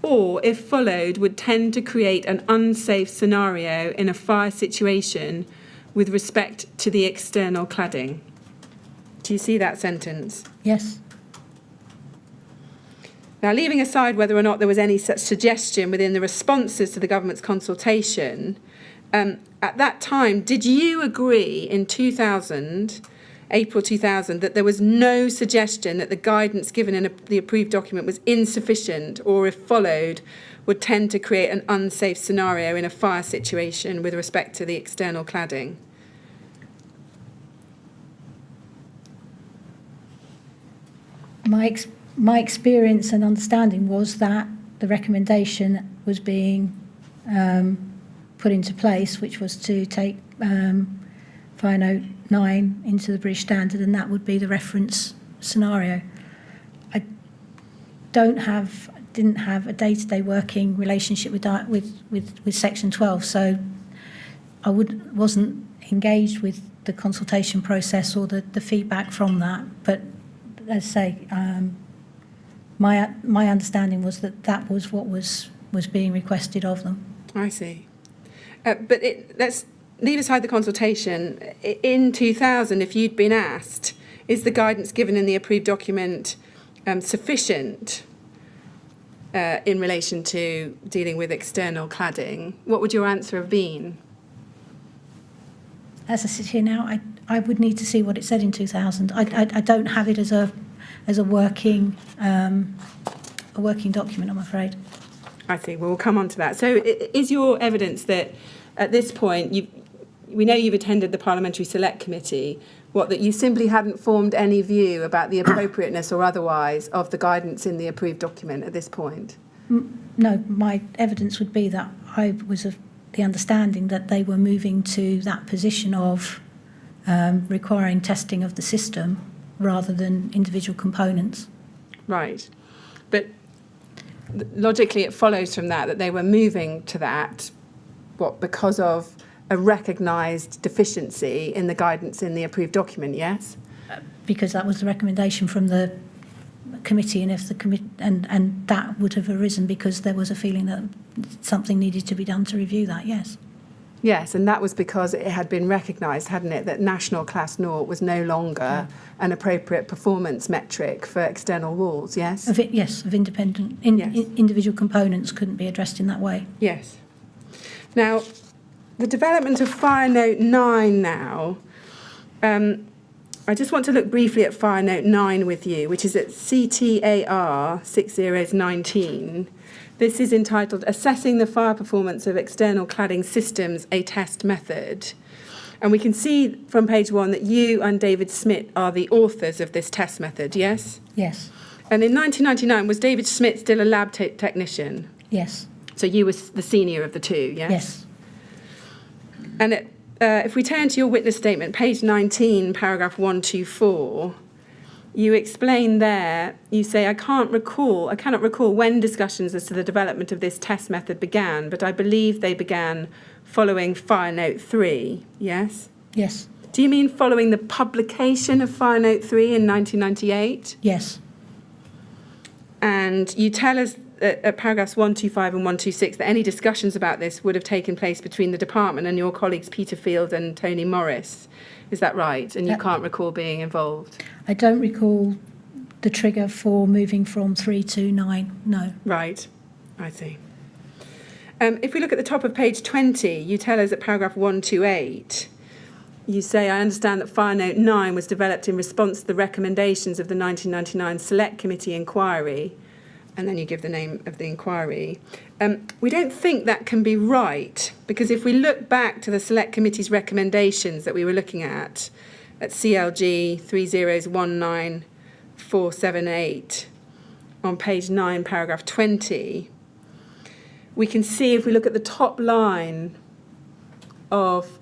or, if followed, would tend to create an unsafe scenario in a fire situation with respect to the external cladding. Do you see that sentence? Yes. Now, leaving aside whether or not there was any such suggestion within the responses to the government's consultation, at that time, did you agree in 2000, April 2000, that there was no suggestion that the guidance given in the approved document was insufficient or, if followed, would tend to create an unsafe scenario in a fire situation with respect to the external cladding? My experience and understanding was that the recommendation was being put into place, which was to take Fire Note 9 into the British Standard, and that would be the reference scenario. I didn't have a day-to-day working relationship with Section 12, so I wasn't engaged with the consultation process or the feedback from that. But as I say, my understanding was that was what was being requested of them. I see. But let's leave aside the consultation. In 2000, if you'd been asked, is the guidance given in the approved document sufficient in relation to dealing with external cladding, what would your answer have been? As I sit here now, I would need to see what it said in 2000. I don't have it as a working document, I'm afraid. I see. Well, we'll come on to that. So is your evidence that at this point, we know you've attended the Parliamentary Select Committee, that you simply hadn't formed any view about the appropriateness or otherwise of the guidance in the approved document at this point? No, my evidence would be that I was the understanding that they were moving to that position of requiring testing of the system rather than individual components. Right. But logically it follows from that they were moving to that, because of a recognised deficiency in the guidance in the approved document, yes? Because that was the recommendation from the committee, and if the and that would have arisen because there was a feeling that something needed to be done to review that, yes. Yes, and that was because it had been recognised, hadn't it, that National Class Naught was no longer an appropriate performance metric for external walls, yes? Of independent, individual components couldn't be addressed in that way. Yes. Now, the development of Fire Note 9 now, I just want to look briefly at Fire Note 9 with you, which is at CTAR 6019. This is entitled Assessing the Fire Performance of External Cladding Systems, a Test Method. And we can see from page 1 that you and David Smith are the authors of this test method, yes? Yes. And in 1999, was David Smith still a lab technician? Yes. So you were the senior of the two, yes? Yes. And if we turn to your witness statement, page 19, paragraph 124, you explain there, you say, I cannot recall when discussions as to the development of this test method began, but I believe they began following Fire Note 3, yes? Yes. Do you mean following the publication of Fire Note 3 in 1998? Yes. And you tell us at paragraphs 125 and 126 that any discussions about this would have taken place between the department and your colleagues Peter Field and Tony Morris. Is that right? And you can't recall being involved? I don't recall the trigger for moving from 3 to 9, no. Right, I see. If we look at the top of page 20, you tell us at paragraph 128, you say, I understand that Fire Note 9 was developed in response to the recommendations of the 1999 Select Committee inquiry, and then you give the name of the inquiry. We don't think that can be right, because if we look back to the Select Committee's recommendations that we were looking at CLG 3019478, on page 9, paragraph 20, we can see, if we look at the top line of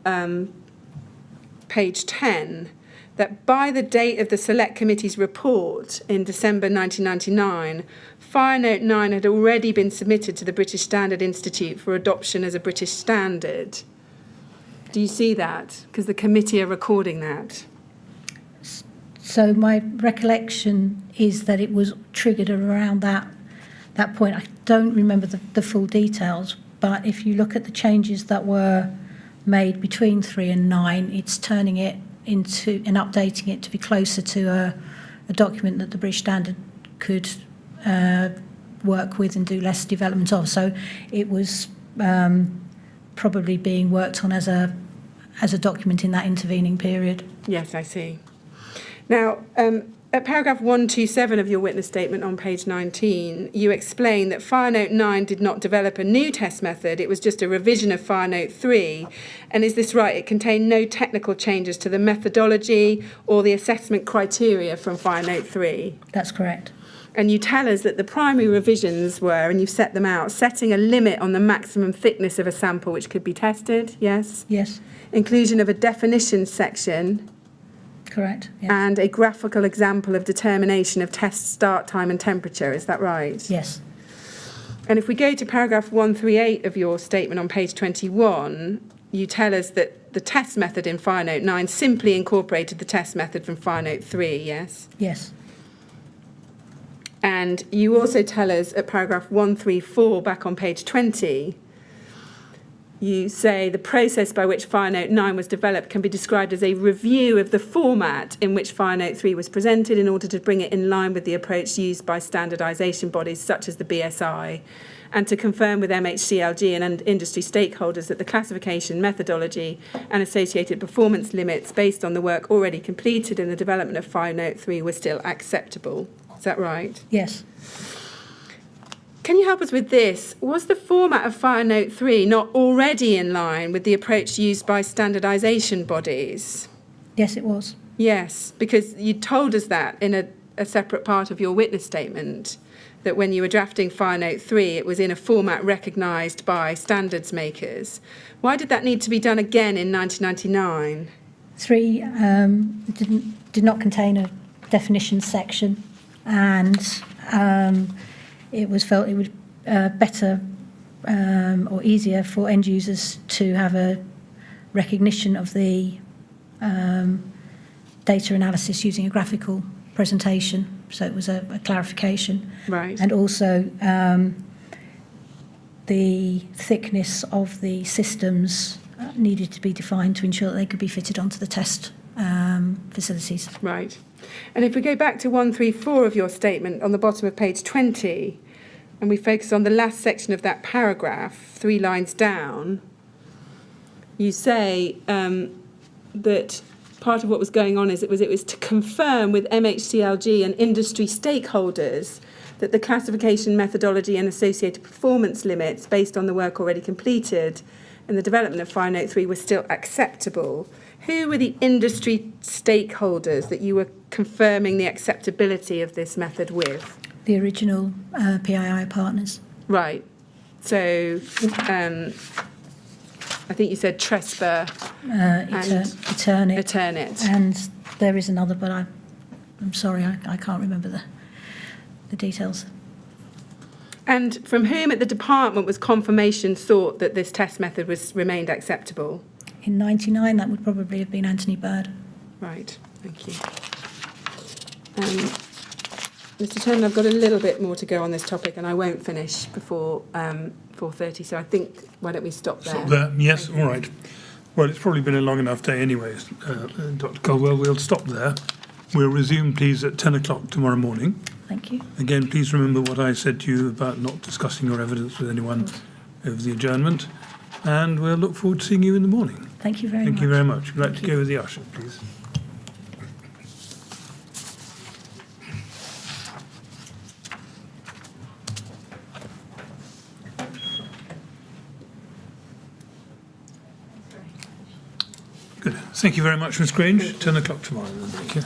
page 10, that by the date of the Select Committee's report in December 1999, Fire Note 9 had already been submitted to the British Standard Institute for adoption as a British standard. Do you see that? Because the committee are recording that. So my recollection is that it was triggered around that point. I don't remember the full details, but if you look at the changes that were made between 3 and 9, it's turning it into and updating it to be closer to a document that the British Standard could work with and do less development of. So it was probably being worked on as a document in that intervening period. Yes, I see. Now, at paragraph 127 of your witness statement on page 19, you explain that Fire Note 9 did not develop a new test method, it was just a revision of Fire Note 3. And is this right? It contained no technical changes to the methodology or the assessment criteria from Fire Note 3? That's correct. And you tell us that the primary revisions were, and you've set them out, setting a limit on the maximum thickness of a sample which could be tested, yes? Yes. Inclusion of a definitions section. Correct. Yes. And a graphical example of determination of test start time and temperature, is that right? Yes. And if we go to paragraph 138 of your statement on page 21, you tell us that the test method in Fire Note 9 simply incorporated the test method from Fire Note 3, yes? Yes. And you also tell us at paragraph 134 back on page 20, you say the process by which Fire Note 9 was developed can be described as a review of the format in which Fire Note 3 was presented in order to bring it in line with the approach used by standardisation bodies such as the BSI, and to confirm with MHCLG and industry stakeholders that the classification methodology and associated performance limits based on the work already completed in the development of Fire Note 3 were still acceptable. Is that right? Yes. Can you help us with this? Was the format of Fire Note 3 not already in line with the approach used by standardisation bodies? Yes, it was. Yes, because you told us that in a separate part of your witness statement, that when you were drafting Fire Note 3, it was in a format recognised by standards makers. Why did that need to be done again in 1999? 3 did not contain a definitions section, and it was felt it would better or easier for end users to have a recognition of the data analysis using a graphical presentation. So it was a clarification. Right. And also the thickness of the systems needed to be defined to ensure that they could be fitted onto the test facilities. Right. And if we go back to 134 of your statement on the bottom of page 20, and we focus on the last section of that paragraph, 3 lines down, you say that part of what was going on is it was to confirm with MHCLG and industry stakeholders that the classification methodology and associated performance limits based on the work already completed in the development of Fire Note 3 were still acceptable. Who were the industry stakeholders that you were confirming the acceptability of this method with? The original PII partners. Right. So I think you said Tresper and Eternit. And there is another, but I'm sorry, I can't remember the details. And from whom at the department was confirmation sought that this test method remained acceptable? In 99, that would probably have been Anthony Bird. Right, thank you. Mr. Chairman, I've got a little bit more to go on this topic, and I won't finish before 4:30, so I think, why don't we stop there? Stop there, yes, all right. Well, it's probably been a long enough day anyways, Dr Colwell. We'll stop there. We'll resume, please, at 10 o'clock tomorrow morning. Thank you. Again, please remember what I said to you about not discussing your evidence with anyone over the adjournment, and we'll look forward to seeing you in the morning. Thank you very much. Thank you very much. We'd like to go with the usher, please. Good. Thank you very much, Ms. Grange. 10 o'clock tomorrow then. Thank you.